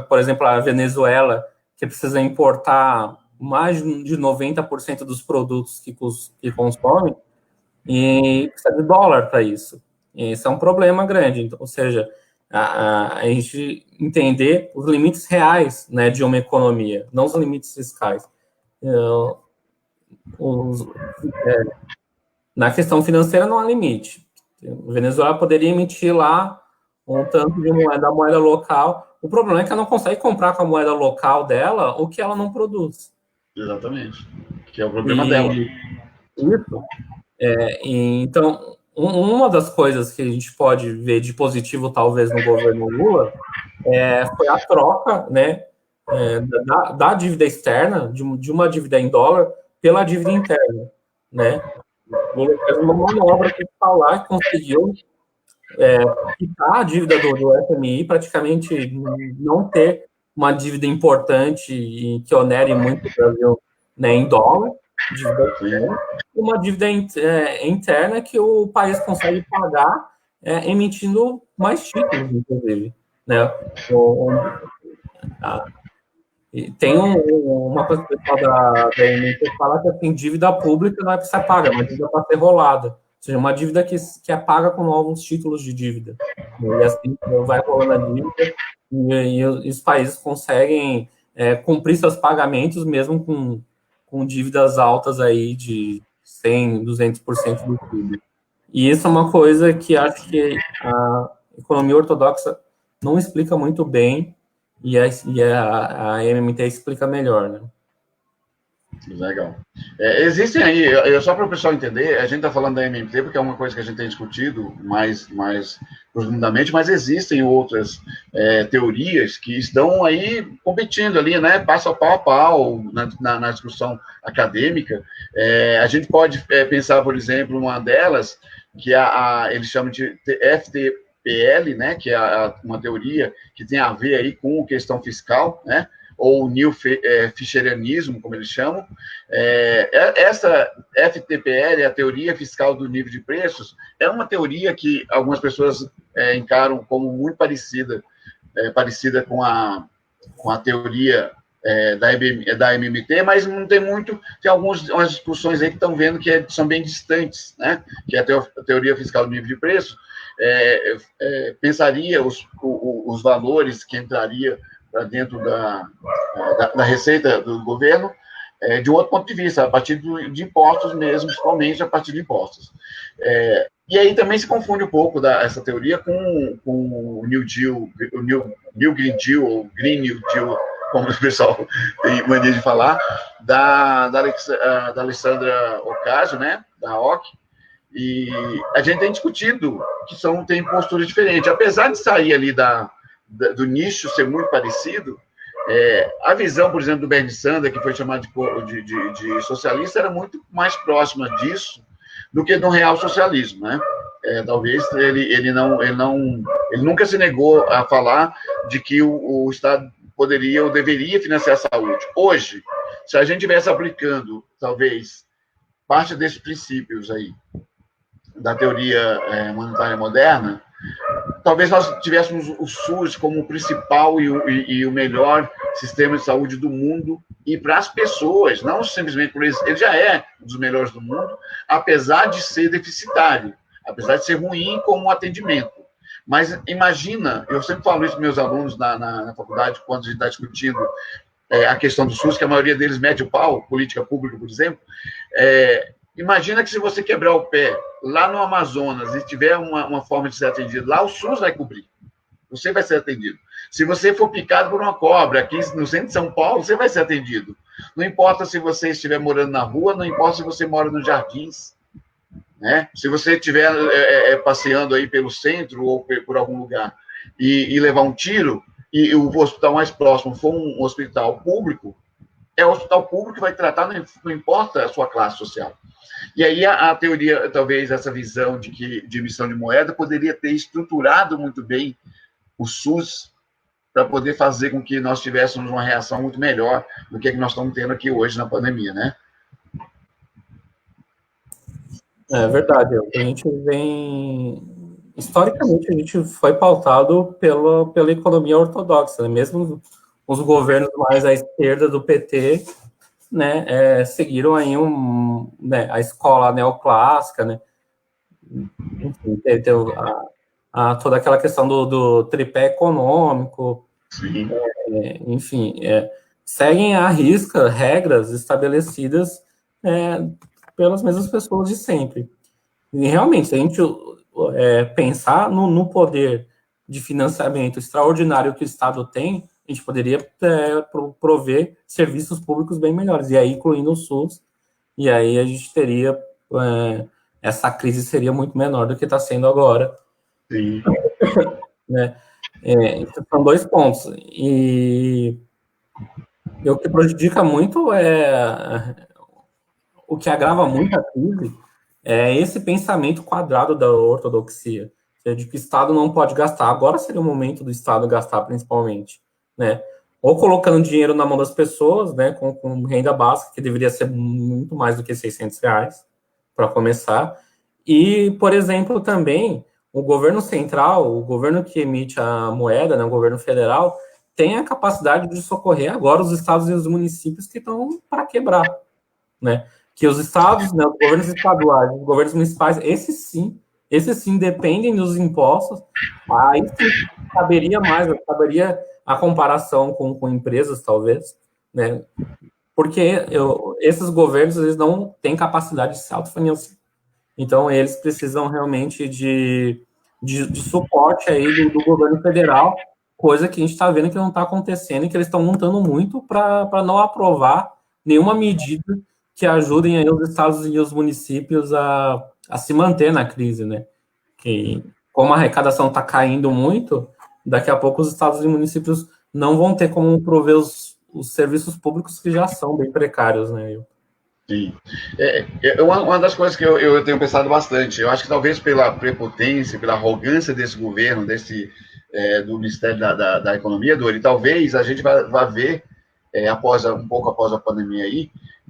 S1: por exemplo, a Venezuela, que precisa importar mais de 90% dos produtos que consome, e precisa de dólar para isso. E isso é um problema grande. Então, ou seja, a gente entender os limites reais, né, de uma economia, não os limites fiscais. Na questão financeira não há limite. A Venezuela poderia emitir lá um tanto de moeda local. O problema é que ela não consegue comprar com a moeda local dela o que ela não produz.
S2: Exatamente. Que é o problema dela.
S1: Isso. Então, uma das coisas que a gente pode ver de positivo, talvez, no governo Lula, foi a troca, né, da dívida externa, de uma dívida em dólar, pela dívida interna, né? O Lula fez uma manobra fiscal lá que conseguiu quitar a dívida do FMI, praticamente não ter uma dívida importante e que onere muito o Brasil, né, em dólar, dívida externa, e uma dívida interna que o país consegue pagar emitindo mais títulos, inclusive. né? E tem uma coisa que o pessoal da MNT fala que assim, dívida pública não é para ser paga, é uma dívida para ser rolada. Ou seja, uma dívida que é paga com novos títulos de dívida. E assim vai rolando a dívida e os países conseguem cumprir seus pagamentos mesmo com dívidas altas aí de 100, 200% do PIB. E isso é uma coisa que acho que a economia ortodoxa não explica muito bem, a MMT explica melhor, né?
S2: Legal. Existem aí, só para o pessoal entender, a gente está falando da MMT porque é uma coisa que a gente tem discutido mais profundamente, mas existem outras teorias que estão aí competindo ali, né, pau a pau, na discussão acadêmica. A gente pode pensar, por exemplo, uma delas, que eles chamam de FTPL, né, que é uma teoria que tem a ver aí com a questão fiscal, né, ou New Fischerianismo, como eles chamam. Essa FTPL, a teoria fiscal do nível de preços, é uma teoria que algumas pessoas encaram como muito parecida com a teoria da MMT, mas não tem muito, tem algumas discussões aí que estão vendo que são bem distantes, né? Que a teoria fiscal do nível de preço pensaria os valores que entraria para dentro da receita do governo, de um outro ponto de vista, a partir de impostos mesmo, principalmente a partir de impostos. E aí também se confunde um pouco essa teoria com o New Deal, o New Green Deal, ou Green New Deal, como o pessoal tem mania de falar, da Alessandra Ocasio, né, da OC, e a gente tem discutido que tem posturas diferentes. Apesar de sair ali do nicho ser muito parecido, a visão, por exemplo, do Bernie Sanders, que foi chamado de socialista, era muito mais próxima disso do que do real socialismo, né? Talvez ele nunca se negou a falar de que o Estado poderia ou deveria financiar a saúde. Hoje, se a gente estivesse aplicando, talvez, parte desses princípios aí da teoria monetária moderna, talvez nós tivéssemos o SUS como o principal e o melhor sistema de saúde do mundo, e para as pessoas, não simplesmente por isso, ele já é um dos melhores do mundo, apesar de ser deficitário, apesar de ser ruim como atendimento. Mas imagina, eu sempre falo isso para meus alunos na faculdade, quando a gente está discutindo a questão do SUS, que a maioria deles mete o pau, política pública, por exemplo. Imagina que se você quebrar o pé lá no Amazonas e tiver uma forma de ser atendido, lá o SUS vai cobrir. Você vai ser atendido. Se você for picado por uma cobra aqui no centro de São Paulo, você vai ser atendido. Não importa se você estiver morando na rua, não importa se você mora nos jardins, né? Se você estiver passeando aí pelo centro ou por algum lugar e levar um tiro e o hospital mais próximo for um hospital público, é o hospital público que vai tratar, não importa a sua classe social. E aí a teoria, talvez essa visão de emissão de moeda, poderia ter estruturado muito bem o SUS para poder fazer com que nós tivéssemos uma reação muito melhor do que nós estamos tendo aqui hoje na pandemia, né?
S1: É verdade. A gente historicamente, a gente foi pautado pela economia ortodoxa, né? Mesmo os governos mais à esquerda do PT, né, seguiram aí a escola neoclássica, né? Enfim, toda aquela questão do tripé econômico.
S2: Sim.
S1: Enfim, seguem à risca regras estabelecidas pelas mesmas pessoas de sempre. E realmente, se a gente pensar no poder de financiamento extraordinário que o Estado tem, a gente poderia prover serviços públicos bem melhores, e aí incluindo o SUS, e aí a gente teria, essa crise seria muito menor do que está sendo agora.
S2: Sim.
S1: Né? São dois pontos, e o que prejudica muito o que agrava muito a crise é esse pensamento quadrado da ortodoxia, de que o Estado não pode gastar. Agora seria o momento do Estado gastar, principalmente, né? Ou colocando dinheiro na mão das pessoas, né, com renda básica, que deveria ser muito mais do que R$600, para começar. E, por exemplo, também o governo central, o governo que emite a moeda, né, o governo federal, tem a capacidade de socorrer agora os estados e os municípios que estão para quebrar, né? Que os estados, né, os governos estaduais, os governos municipais, esses sim dependem dos impostos. Aí sim caberia a comparação com empresas, talvez, né? Porque esses governos, eles não têm capacidade de se autofinanciar. Então, eles precisam realmente de suporte aí do governo federal, coisa que a gente está vendo que não está acontecendo e que eles estão lutando muito para não aprovar nenhuma medida que ajudem aí os estados e os municípios a se manter na crise, né? Que, como a arrecadação está caindo muito, daqui a pouco os estados e municípios não vão ter como prover os serviços públicos que já são bem precários, né?
S2: Sim. Uma das coisas que eu tenho pensado bastante, eu acho que talvez pela prepotência, pela arrogância desse governo, do Ministério da Economia, Dori, talvez a gente vá ver, um pouco após a pandemia aí,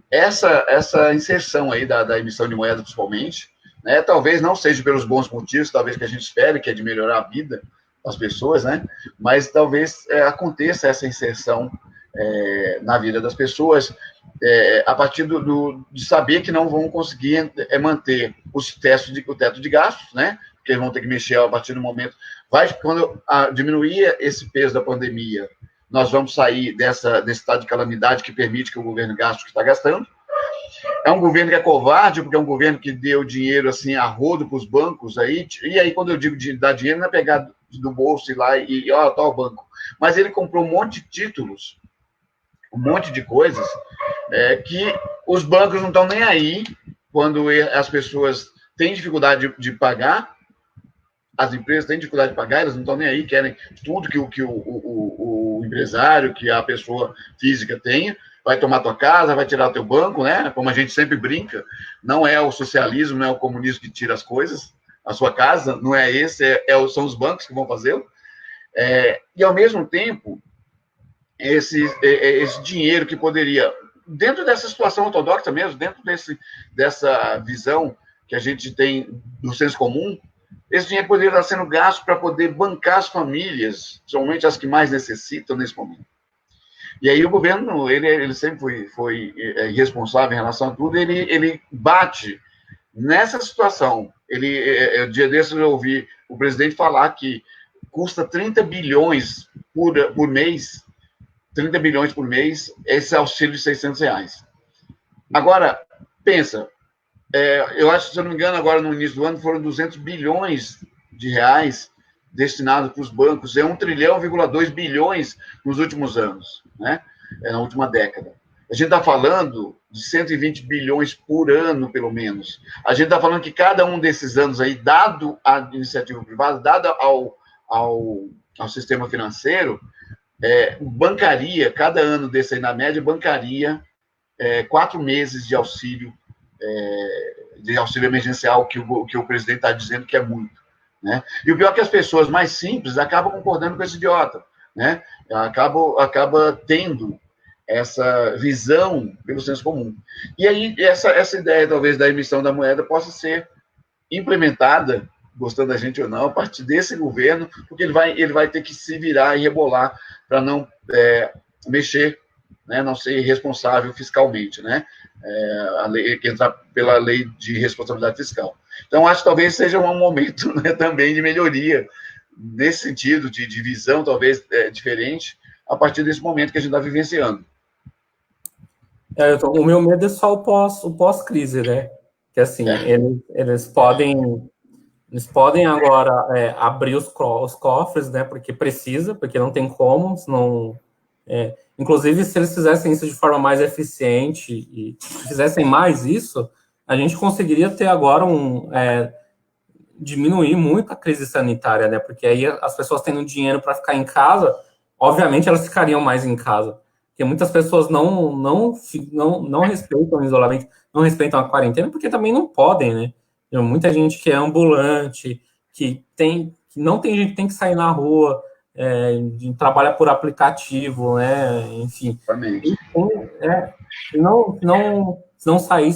S2: essa inserção aí da emissão de moeda, principalmente, né? Talvez não seja pelos bons motivos, talvez que a gente espere, que é de melhorar a vida das pessoas, né? Mas talvez aconteça essa inserção na vida das pessoas, a partir de saber que não vão conseguir manter o teto de gastos, né? Porque eles vão ter que mexer a partir do momento. Quando diminuir esse peso da pandemia, nós vamos sair desse estado de calamidade que permite que o governo gaste o que está gastando. É um governo que é covarde, porque é um governo que deu dinheiro assim a rodo para os bancos aí. E aí, quando eu digo de dar dinheiro, não é pegar do bolso e lá e tá o banco. Mas ele comprou um monte de títulos, um monte de coisas, que os bancos não estão nem aí quando as pessoas têm dificuldade de pagar, as empresas têm dificuldade de pagar, elas não estão nem aí, querem tudo que o empresário, que a pessoa física tenha, vai tomar tua casa, vai tirar teu banco, né? Como a gente sempre brinca, não é o socialismo, não é o comunismo que tira as coisas, a sua casa, não é esse, são os bancos que vão fazê-lo. E, ao mesmo tempo, esse dinheiro que poderia, dentro dessa situação ortodoxa mesmo, dentro dessa visão que a gente tem do senso comum, esse dinheiro poderia estar sendo gasto para poder bancar as famílias, principalmente as que mais necessitam nesse momento. E aí o governo, ele sempre foi responsável em relação a tudo, ele bate nessa situação. Dia desses eu ouvi o presidente falar que custa 30 bilhões por mês, 30 bilhões por mês, esse auxílio de R$600. Agora, pensa, eu acho, se eu não me engano, agora no início do ano foram 200 bilhões de reais destinados para os bancos, 1,2 trilhões nos últimos anos, né? Na última década. A gente está falando de 120 bilhões por ano, pelo menos. A gente está falando que cada um desses anos aí, dado a iniciativa privada, dado ao sistema financeiro, bancaria, cada ano desse aí, na média, bancaria 4 meses de auxílio emergencial, que o presidente está dizendo que é muito, né? E o pior é que as pessoas mais simples acabam concordando com esse idiota, né? Acaba tendo essa visão pelo senso comum. E aí, essa ideia, talvez, da emissão da moeda possa ser implementada, gostando da gente ou não, a partir desse governo, porque ele vai ter que se virar e rebolar para não mexer, né, não ser responsável fiscalmente, né? A lei que entra pela lei de responsabilidade fiscal. Então, acho que talvez seja um momento, né, também de melhoria nesse sentido, de visão talvez diferente, a partir desse momento que a gente está vivenciando.
S1: O meu medo é só o pós-crise, né? Que assim, eles podem agora abrir os cofres, né? Porque precisa, porque não tem como, senão... inclusive, se eles fizessem isso de forma mais eficiente e fizessem mais isso, a gente conseguiria ter agora diminuir muito a crise sanitária, né? Porque aí as pessoas tendo dinheiro para ficar em casa, obviamente elas ficariam mais em casa. Porque muitas pessoas não respeitam o isolamento, não respeitam a quarentena, porque também não podem, né? Tem muita gente que é ambulante, que não tem gente que tem que sair na rua, trabalha por aplicativo, né? Enfim. Se não sair,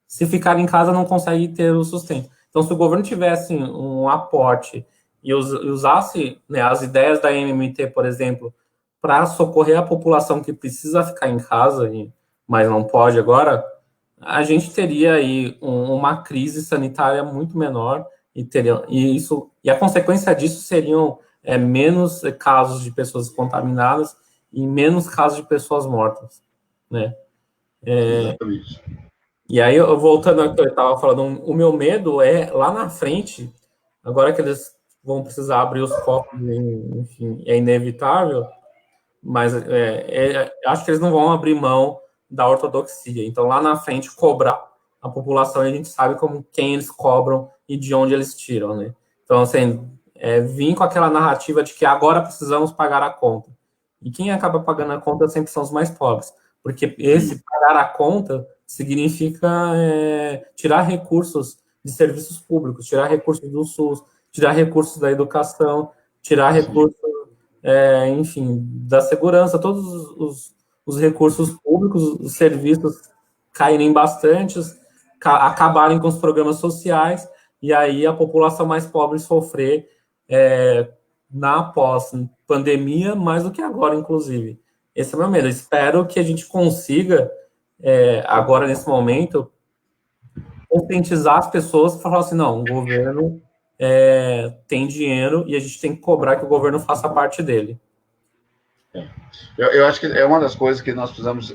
S1: se ficar em casa, não consegue ter o sustento. Então, se o governo tivesse um aporte e usasse, né, as ideias da MMT, por exemplo, para socorrer a população que precisa ficar em casa, mas não pode agora, a gente teria aí uma crise sanitária muito menor e a consequência disso seriam menos casos de pessoas contaminadas e menos casos de pessoas mortas, né?
S2: Exatamente.
S1: E aí, voltando ao que eu estava falando, o meu medo é lá na frente, agora que eles vão precisar abrir os cofres, enfim, é inevitável, mas acho que eles não vão abrir mão da ortodoxia. Então, lá na frente, cobrar a população, e a gente sabe como quem eles cobram e de onde eles tiram, né? Então, assim, vir com aquela narrativa de que agora precisamos pagar a conta. E quem acaba pagando a conta sempre são os mais pobres, porque esse pagar a conta significa tirar recursos de serviços públicos, tirar recursos do SUS, tirar recursos da educação, tirar recursos, enfim, da segurança, todos os recursos públicos, os serviços caírem bastante, acabarem com os programas sociais, e aí a população mais pobre sofrer na pós-pandemia, mais do que agora, inclusive. Esse é o meu medo. Eu espero que a gente consiga, agora, nesse momento, conscientizar as pessoas para falar assim, não, o governo tem dinheiro e a gente tem que cobrar que o governo faça parte dele.
S2: Eu acho que é uma das coisas que nós precisamos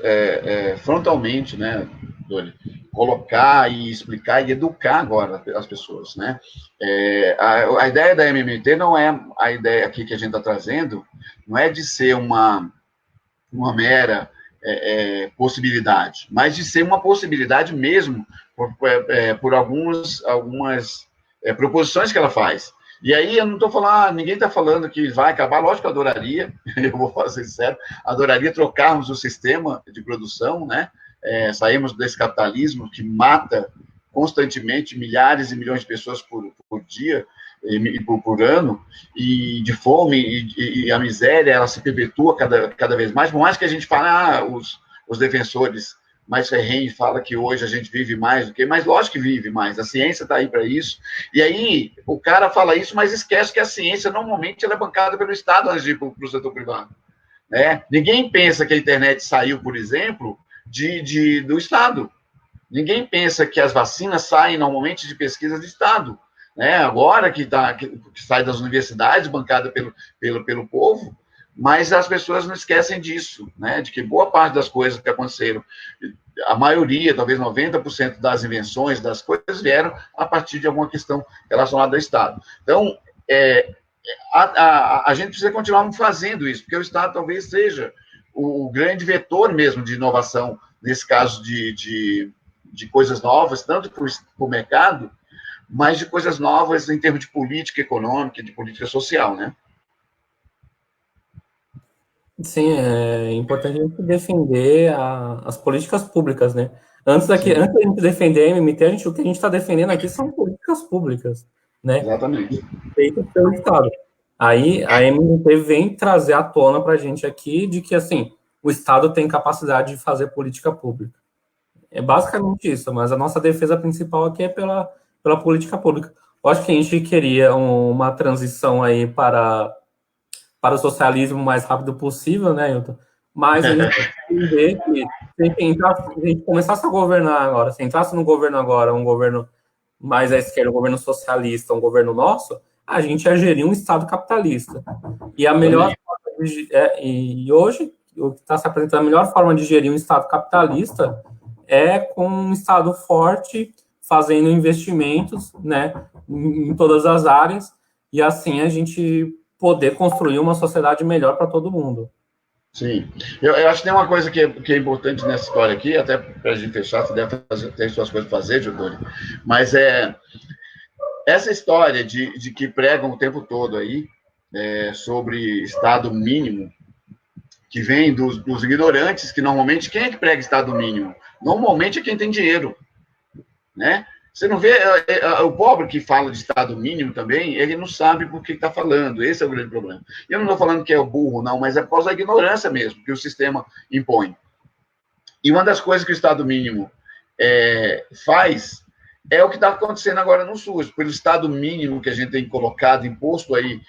S2: frontalmente, né, Dori, colocar e explicar e educar agora as pessoas, né? A ideia da MMT não é a ideia aqui que a gente está trazendo, não é de ser uma mera possibilidade, mas de ser uma possibilidade mesmo por algumas proposições que ela faz. E aí eu não estou falando, ninguém está falando que vai acabar, lógico que eu adoraria, eu vou fazer sincero, adoraria trocarmos o sistema de produção, né? Sairmos desse capitalismo que mata constantemente milhares e milhões de pessoas por dia, por ano, e de fome, e a miséria, ela se perpetua cada vez mais, por mais que a gente fale, os defensores mais ferrenhos falam que hoje a gente vive mais do que, mas lógico que vive mais, a ciência está aí para isso, e aí o cara fala isso, mas esquece que a ciência, normalmente, ela é bancada pelo Estado antes de ir para o setor privado, né? Ninguém pensa que a internet saiu, por exemplo, do Estado, ninguém pensa que as vacinas saem, normalmente, de pesquisas de Estado, né? Agora que sai das universidades, bancada pelo povo, mas as pessoas não esquecem disso, né? De que boa parte das coisas que aconteceram, a maioria, talvez 90% das invenções, das coisas, vieram a partir de alguma questão relacionada ao Estado. Então, a gente precisa continuar fazendo isso, porque o Estado talvez seja o grande vetor mesmo de inovação, nesse caso de coisas novas, tanto para o mercado, mas de coisas novas em termos de política econômica, de política social, né?
S1: Sim, é importante a gente defender as políticas públicas, né? Antes da gente defender a MMT, o que a gente está defendendo aqui são políticas públicas, né?
S2: Exatamente.
S1: Feitas pelo Estado. Aí a MMT vem trazer à tona para a gente aqui de que, assim, o Estado tem capacidade de fazer política pública. É basicamente isso, mas a nossa defesa principal aqui é pela política pública. Eu acho que a gente queria uma transição aí para o socialismo o mais rápido possível, né, Hilton? Mas a gente tem que entender que se a gente começasse a governar agora, se entrasse no governo agora, um governo mais à esquerda, um governo socialista, um governo nosso, a gente ia gerir um Estado capitalista. E a melhor forma e hoje, o que está se apresentando, a melhor forma de gerir um Estado capitalista é com um Estado forte, fazendo investimentos, né, em todas as áreas, e assim a gente poder construir uma sociedade melhor para todo mundo.
S2: Sim. Eu acho que tem uma coisa que é importante nessa história aqui, até para a gente fechar, você deve ter suas coisas para fazer, Giordani, mas essa história de que pregam o tempo todo aí, sobre Estado mínimo, que vem dos ignorantes, que normalmente, quem é que prega Estado mínimo? Normalmente é quem tem dinheiro, né? Você não vê o pobre que fala de Estado mínimo também, ele não sabe por que está falando, esse é o grande problema. Eu não estou falando que é o burro, não, mas é por causa da ignorância mesmo, que o sistema impõe. E uma das coisas que o Estado mínimo faz é o que está acontecendo agora no SUS, pelo Estado mínimo que a gente tem colocado, imposto aí,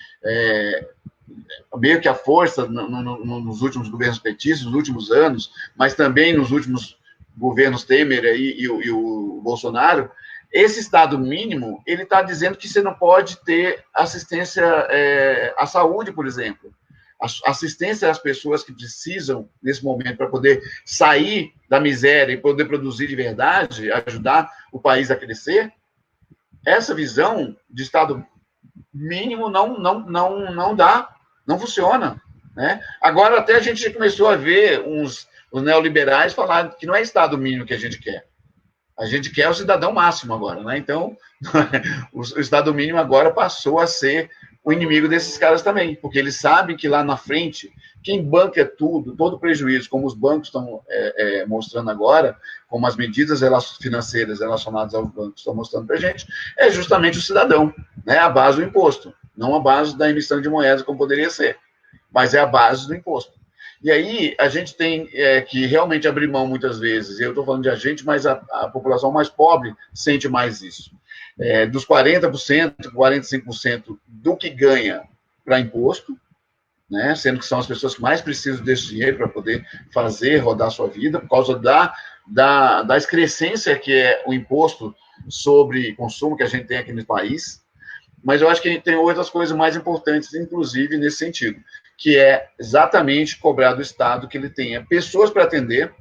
S2: meio que a força nos últimos governos petistas, nos últimos anos, mas também nos últimos governos Temer aí, e o Bolsonaro, esse Estado mínimo, ele está dizendo que você não pode ter assistência à saúde, por exemplo. Assistência às pessoas que precisam, nesse momento, para poder sair da miséria e poder produzir de verdade, ajudar o país a crescer. Essa visão de Estado mínimo não dá, não funciona. Né? Agora, até a gente começou a ver os neoliberais falar que não é Estado mínimo que a gente quer. A gente quer o cidadão máximo agora, né? Então, o Estado mínimo agora passou a ser o inimigo desses caras também, porque eles sabem que lá na frente, quem banca tudo, todo o prejuízo, como os bancos estão mostrando agora, como as medidas financeiras relacionadas aos bancos estão mostrando para a gente, é justamente o cidadão, né? A base do imposto, não a base da emissão de moedas, como poderia ser, mas é a base do imposto. E aí a gente tem que realmente abrir mão muitas vezes, eu estou falando de a gente, mas a população mais pobre sente mais isso. Dos 40%, 45% do que ganha para imposto, né, sendo que são as pessoas que mais precisam desse dinheiro para poder fazer, rodar sua vida, por causa da excrescência que é o imposto sobre consumo que a gente tem aqui no país. Mas eu acho que a gente tem outras coisas mais importantes, inclusive, nesse sentido, que é exatamente cobrar do Estado que ele tenha pessoas para atender,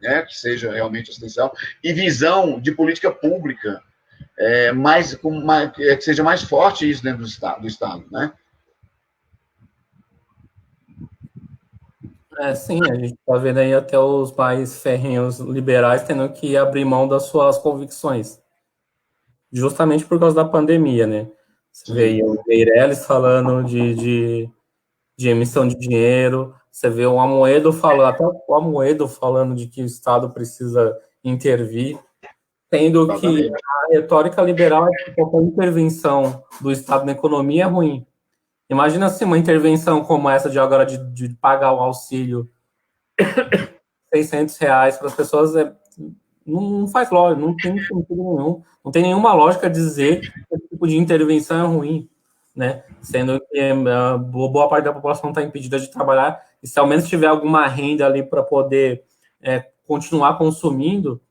S2: né, que seja realmente essencial, e visão de política pública, que seja mais forte isso dentro do Estado, né?
S1: Sim, a gente está vendo aí até os mais ferrenhos liberais tendo que abrir mão das suas convicções, justamente por causa da pandemia, né? Você vê aí o Meirelles falando de emissão de dinheiro, você vê o Amoedo falando, até o Amoedo falando de que o Estado precisa intervir, sendo que a retórica liberal é que qualquer intervenção do Estado na economia é ruim. Imagina assim, uma intervenção como essa de agora de pagar o auxílio R$ 600 para as pessoas, não faz lógica, não tem sentido nenhum, não tem nenhuma lógica dizer que esse tipo de intervenção é ruim, né? Sendo que boa parte da população está impedida de trabalhar, e se ao menos tiver alguma renda ali para poder continuar consumindo,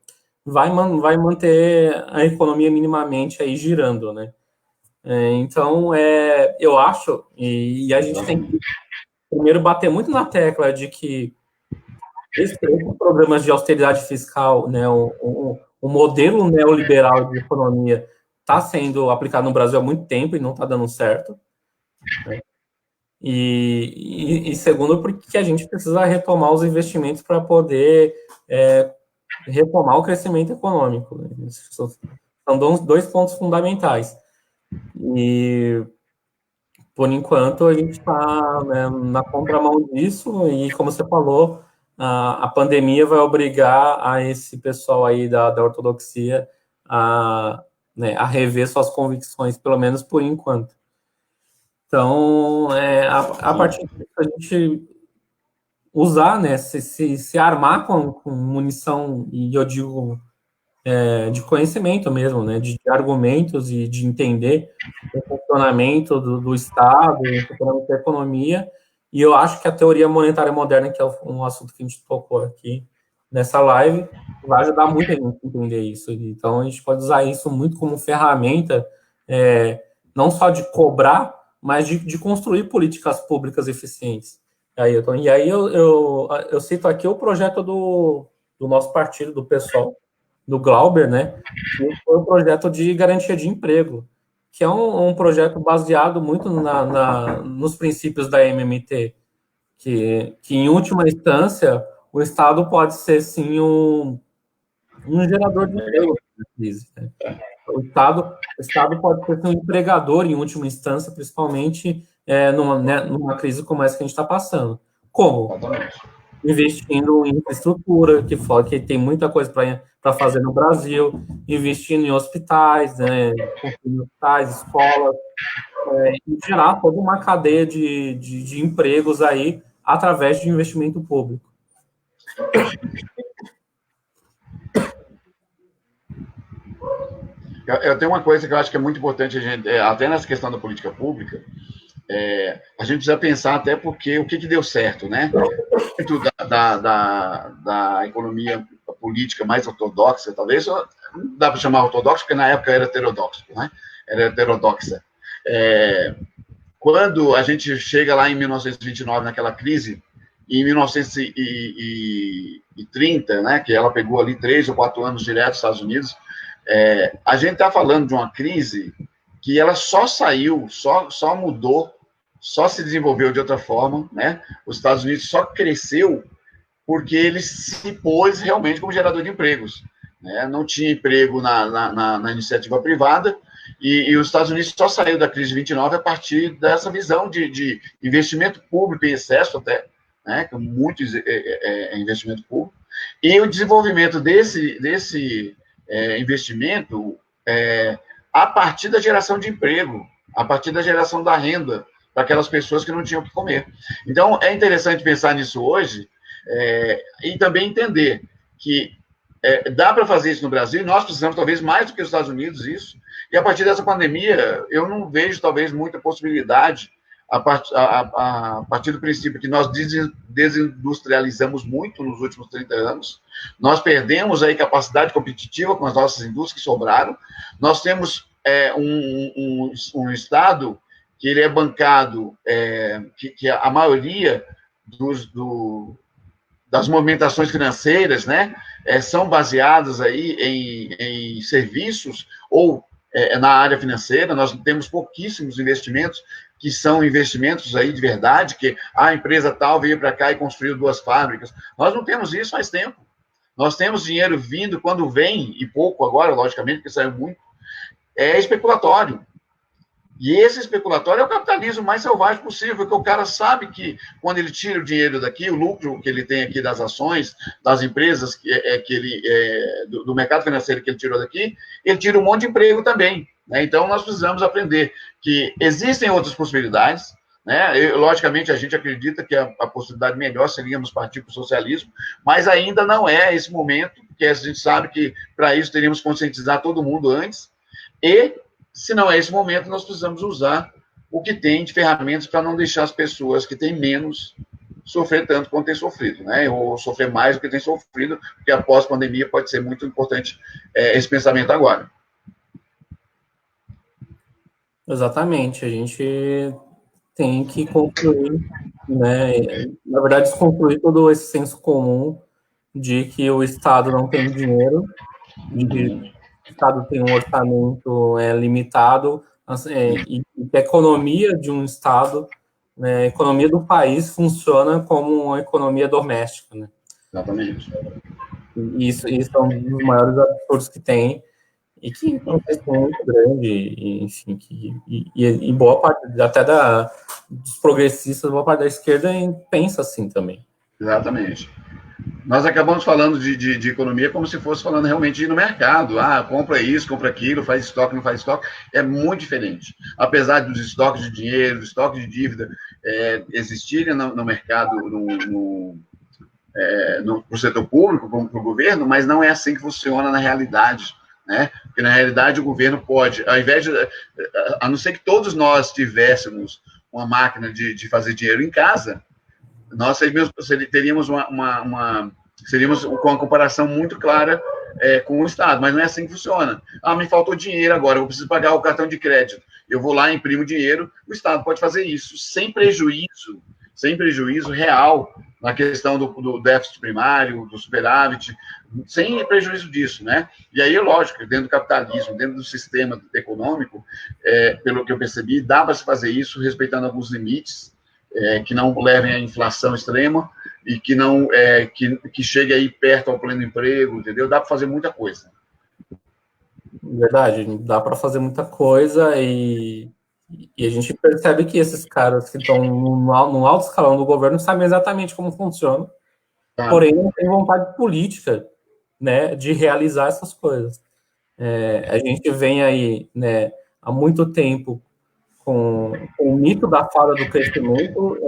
S1: vai manter a economia minimamente aí girando, né? Então, eu acho, e a gente tem que primeiro bater muito na tecla de que esses programas de austeridade fiscal, né, o modelo neoliberal de economia está sendo aplicado no Brasil há muito tempo e não está dando certo. Né? E segundo, porque a gente precisa retomar os investimentos para poder retomar o crescimento econômico. Né? São dois pontos fundamentais. E, por enquanto, a gente está, né, na contramão disso e, como você falou, a pandemia vai obrigar a esse pessoal aí da ortodoxia né, a rever suas convicções, pelo menos por enquanto. Então, a partir disso, a gente usar, né, se armar com munição, e eu digo de conhecimento mesmo, né, de argumentos e de entender o funcionamento do Estado, o funcionamento da economia, e eu acho que a teoria monetária moderna, que é um assunto que a gente tocou aqui nessa live, vai ajudar muito a gente a entender isso. Então, a gente pode usar isso muito como ferramenta, não só de cobrar, mas de construir políticas públicas eficientes. E aí eu cito aqui o projeto do nosso partido, do PSOL, do Glauber, né, que foi o projeto de garantia de emprego, que é um projeto baseado muito nos princípios da MMT, que em última instância o Estado pode ser sim um gerador de emprego na crise. Né? O Estado pode ser um empregador em última instância, principalmente numa crise como essa que a gente está passando. Como? Investindo em infraestrutura, que tem muita coisa para fazer no Brasil, investindo em hospitais, né, construindo hospitais, escolas, e gerar toda uma cadeia de empregos aí através de investimento público.
S2: Eu tenho uma coisa que eu acho que é muito importante, até nessa questão da política pública, a gente precisa pensar até porque o que deu certo, né? Dentro da economia política mais ortodoxa, talvez, não dá para chamar ortodoxa, porque na época era heterodoxo, né? Era heterodoxa. Quando a gente chega lá em 1929, naquela crise, e em 1930, né, que ela pegou ali 3 ou 4 anos direto dos Estados Unidos, a gente está falando de uma crise que ela só saiu, só mudou, só se desenvolveu de outra forma, né? Os Estados Unidos só cresceu porque ele se pôs realmente como gerador de empregos, né? Não tinha emprego na iniciativa privada, e os Estados Unidos só saiu da crise de 29 a partir dessa visão de investimento público em excesso até, né? Com muito investimento público, e o desenvolvimento desse investimento a partir da geração de emprego, a partir da geração da renda para aquelas pessoas que não tinham o que comer. Então, é interessante pensar nisso hoje e também entender que dá para fazer isso no Brasil, e nós precisamos talvez mais do que os Estados Unidos isso, e a partir dessa pandemia, eu não vejo talvez muita possibilidade, a partir do princípio que nós desindustrializamos muito nos últimos 30 anos, nós perdemos aí capacidade competitiva com as nossas indústrias que sobraram, nós temos um Estado que ele é bancado, que a maioria das movimentações financeiras, né, são baseadas aí em serviços ou na área financeira. Nós temos pouquíssimos investimentos que são investimentos aí de verdade, que a empresa tal veio para cá e construiu 2 fábricas. Nós não temos isso faz tempo. Nós temos dinheiro vindo quando vem, e pouco agora, logicamente, porque saiu muito, especulatório. E esse especulatório é o capitalismo mais selvagem possível, porque o cara sabe que quando ele tira o dinheiro daqui, o lucro que ele tem aqui das ações, das empresas do mercado financeiro que ele tirou daqui, ele tira um monte de emprego também, né? Então, nós precisamos aprender que existem outras possibilidades, né? Logicamente, a gente acredita que a possibilidade melhor seríamos partir para o socialismo, mas ainda não é esse momento, porque a gente sabe que para isso teríamos que conscientizar todo mundo antes, e se não é esse momento, nós precisamos usar o que tem de ferramentas para não deixar as pessoas que têm menos sofrer tanto quanto têm sofrido, né? Ou sofrer mais do que têm sofrido, porque após a pandemia pode ser muito importante esse pensamento agora.
S1: Exatamente, a gente tem que concluir, né? Na verdade, desconcluir todo esse senso comum de que o Estado não tem dinheiro, de que o Estado tem um orçamento limitado, e que a economia de um Estado, né, a economia do país funciona como uma economia doméstica, né?
S2: Exatamente.
S1: E isso é um dos maiores absurdos que tem, e que é um texto muito grande, e, enfim, e boa parte, até dos progressistas, boa parte da esquerda pensa assim também.
S2: Exatamente. Nós acabamos falando de economia como se fosse falando realmente de ir no mercado. Compra isso, compra aquilo, faz estoque, não faz estoque. É muito diferente. Apesar dos estoques de dinheiro, dos estoques de dívida existirem no mercado, no setor público, para o governo, mas não é assim que funciona na realidade, né? Porque na realidade o governo pode, ao invés de, a não ser que todos nós tivéssemos uma máquina de fazer dinheiro em casa, nós teríamos seríamos com uma comparação muito clara com o Estado, mas não é assim que funciona. Me faltou dinheiro agora, eu preciso pagar o cartão de crédito. Eu vou lá, imprimo dinheiro, o Estado pode fazer isso sem prejuízo real na questão do déficit primário, do superávit, sem prejuízo disso, né? E aí, lógico, dentro do capitalismo, dentro do sistema econômico, pelo que eu percebi, dá para se fazer isso respeitando alguns limites, que não levem à inflação extrema e que não que chegue aí perto ao pleno emprego, entendeu? Dá para fazer muita coisa.
S1: Verdade, dá para fazer muita coisa, e a gente percebe que esses caras que estão no alto escalão do governo sabem exatamente como funciona, porém não tem vontade política, né, de realizar essas coisas. A gente vem aí, né, há muito tempo com o mito da fada do crescimento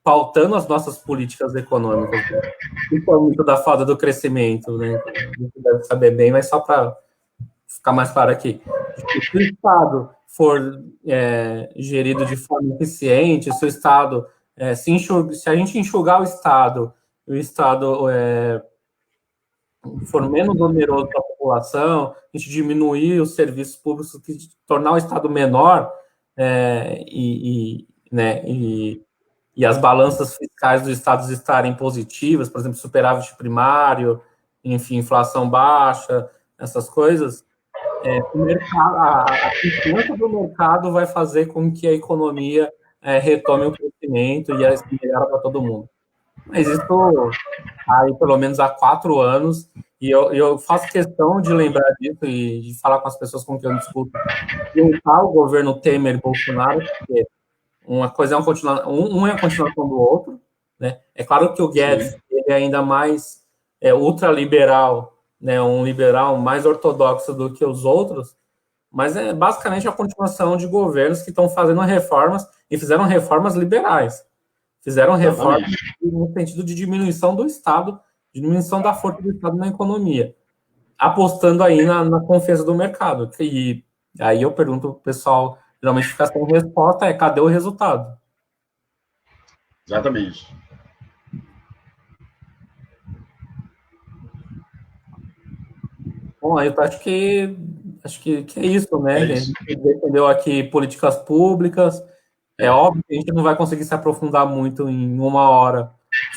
S1: pautando as nossas políticas econômicas. O que é o mito da fada do crescimento, né? A gente deve saber bem, mas só para ficar mais claro aqui. Se o Estado for gerido de forma eficiente, se o Estado, se a gente enxugar o Estado for menos oneroso para a população, a gente diminuir os serviços públicos, tornar o Estado menor, né, e as balanças fiscais dos estados estarem positivas, por exemplo, superávit primário, enfim, inflação baixa, essas coisas, a confiança do mercado vai fazer com que a economia retome o crescimento e a melhora para todo mundo. Mas isso aí pelo menos há 4 anos, e eu faço questão de lembrar disso e de falar com as pessoas com quem eu discuto, juntar o governo Temer e Bolsonaro, porque uma coisa é uma continuação, um é a continuação do outro, né? É claro que o Guedes ele é ainda mais ultraliberal, né? Um liberal mais ortodoxo do que os outros, mas é basicamente a continuação de governos que estão fazendo reformas e fizeram reformas liberais. Fizeram reformas no sentido de diminuição do Estado, diminuição da força do Estado na economia, apostando aí na confiança do mercado. E aí eu pergunto pro pessoal, geralmente fica sem resposta, cadê o resultado?
S2: Exatamente.
S1: Bom, eu acho que é isso, né? A gente defendeu aqui políticas públicas. É óbvio que a gente não vai conseguir se aprofundar muito em 1 hora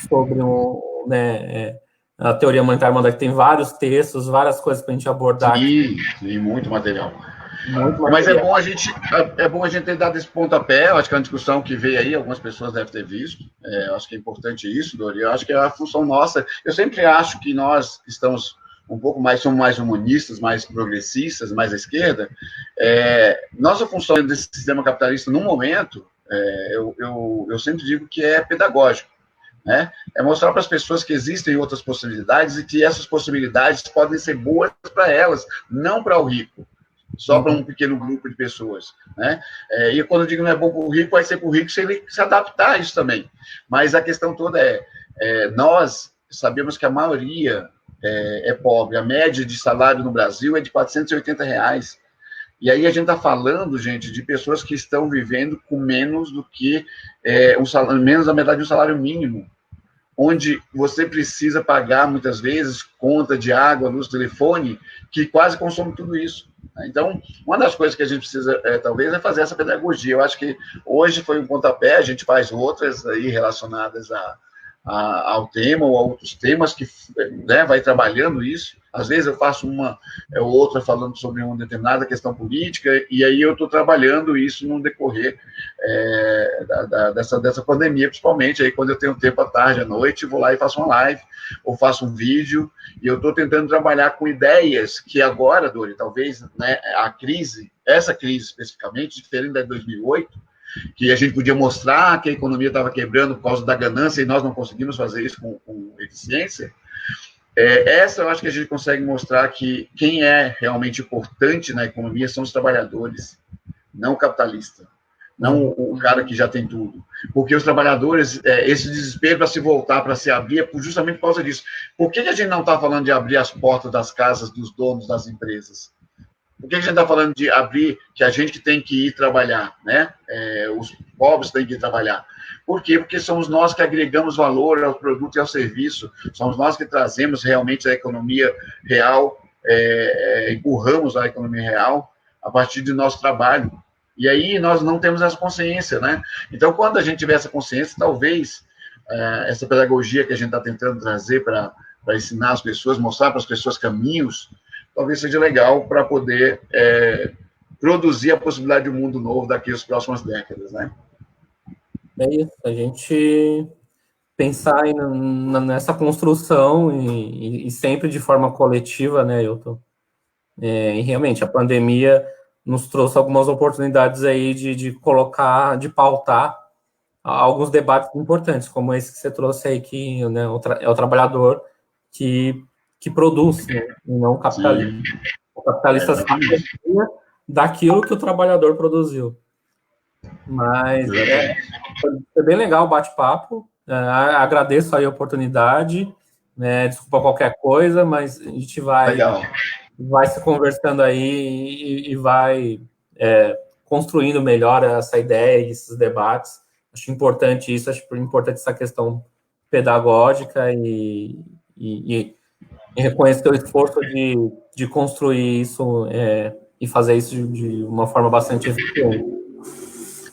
S1: sobre a teoria monetária moderna, que tem vários textos, várias coisas para a gente abordar.
S2: Sim, muito material. Mas é bom a gente ter dado esse pontapé. Eu acho que é uma discussão que veio aí, algumas pessoas devem ter visto. Eu acho que é importante isso, Dori. Eu acho que é a função nossa. Eu sempre acho que nós estamos somos mais humanistas, mais progressistas, mais à esquerda. Nossa função desse sistema capitalista, no momento, eu sempre digo que é pedagógico, né? É mostrar para as pessoas que existem outras possibilidades e que essas possibilidades podem ser boas para elas, não para o rico, só para um pequeno grupo de pessoas, né? E quando eu digo não é bom para o rico, vai ser para o rico se ele se adaptar a isso também. Mas a questão toda nós sabemos que a maioria é pobre. A média de salário no Brasil é de R$480. E aí a gente está falando, gente, de pessoas que estão vivendo com menos do que menos da metade do salário mínimo, onde você precisa pagar, muitas vezes, conta de água, luz, telefone, que quase consome tudo isso. Então, uma das coisas que a gente precisa, talvez, é fazer essa pedagogia. Eu acho que hoje foi um pontapé, a gente faz outras aí relacionadas ao tema ou a outros temas que vai trabalhando isso. Às vezes eu faço uma ou outra falando sobre uma determinada questão política e aí eu estou trabalhando isso no decorrer dessa pandemia, principalmente aí quando eu tenho tempo à tarde, à noite, vou lá e faço uma live ou faço um vídeo e eu estou tentando trabalhar com ideias que agora, Dori, talvez essa crise especificamente, diferente da de 2008, que a gente podia mostrar que a economia estava quebrando por causa da ganância e nós não conseguimos fazer isso com eficiência. Essa eu acho que a gente consegue mostrar que quem é realmente importante na economia são os trabalhadores, não o capitalista, não o cara que já tem tudo. Porque os trabalhadores, esse desespero para se voltar, para se abrir, é justamente por causa disso. Por que a gente não está falando de abrir as portas das casas dos donos das empresas? Por que a gente está falando de abrir, que a gente tem que ir trabalhar, né? Os pobres têm que ir trabalhar. Por quê? Porque somos nós que agregamos valor ao produto e ao serviço, somos nós que trazemos realmente a economia real, empurramos a economia real a partir do nosso trabalho. E aí nós não temos essa consciência, né? Então, quando a gente tiver essa consciência, talvez essa pedagogia que a gente está tentando trazer para ensinar as pessoas, mostrar para as pessoas caminhos, talvez seja legal para poder produzir a possibilidade de um mundo novo daqui às próximas décadas, né?
S1: É isso, a gente pensar nessa construção e sempre de forma coletiva, né, Hilton? E realmente, a pandemia nos trouxe algumas oportunidades aí de colocar, de pautar alguns debates importantes, como esse que você trouxe aí, que né, é o trabalhador que produz, né, e não o capitalista. Sim. O capitalista sabe daquilo que o trabalhador produziu. Mas foi bem legal o bate-papo. Agradeço aí a oportunidade. Desculpa qualquer coisa, mas a gente vai vai se conversando aí e vai construindo melhor essa ideia e esses debates. Acho importante isso, acho importante essa questão pedagógica e reconhecer o esforço de construir isso e fazer isso de uma forma bastante eficiente.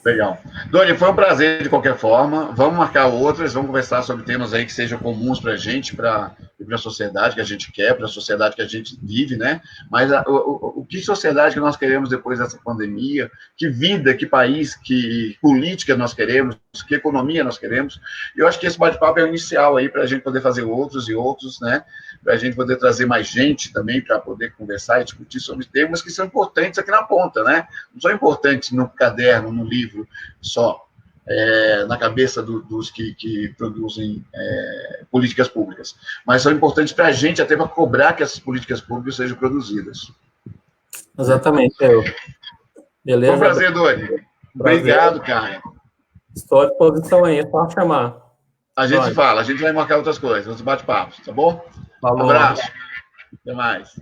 S2: Legal. Doni, foi um prazer de qualquer forma. Vamos marcar outras, vamos conversar sobre temas aí que sejam comuns para a gente, para a sociedade que a gente quer, para a sociedade que a gente vive, né? Mas o que sociedade que nós queremos depois dessa pandemia, que vida, que país, que política nós queremos, que economia nós queremos. E eu acho que esse bate-papo é o inicial aí para a gente poder fazer outros e outros, né? Para a gente poder trazer mais gente também para poder conversar e discutir sobre temas que são importantes aqui na ponta, né? Não são importantes no caderno, no livro só, na cabeça dos que produzem políticas públicas, mas são importantes para a gente até para cobrar que essas políticas públicas sejam produzidas.
S1: Exatamente. Beleza?
S2: Foi um prazer, Doni. Obrigado, cara.
S1: Estou à disposição aí, é só chamar.
S2: A gente se fala, a gente vai marcar outras coisas, outros bate-papos, tá bom?
S1: Falou.
S2: Um abraço. Até mais.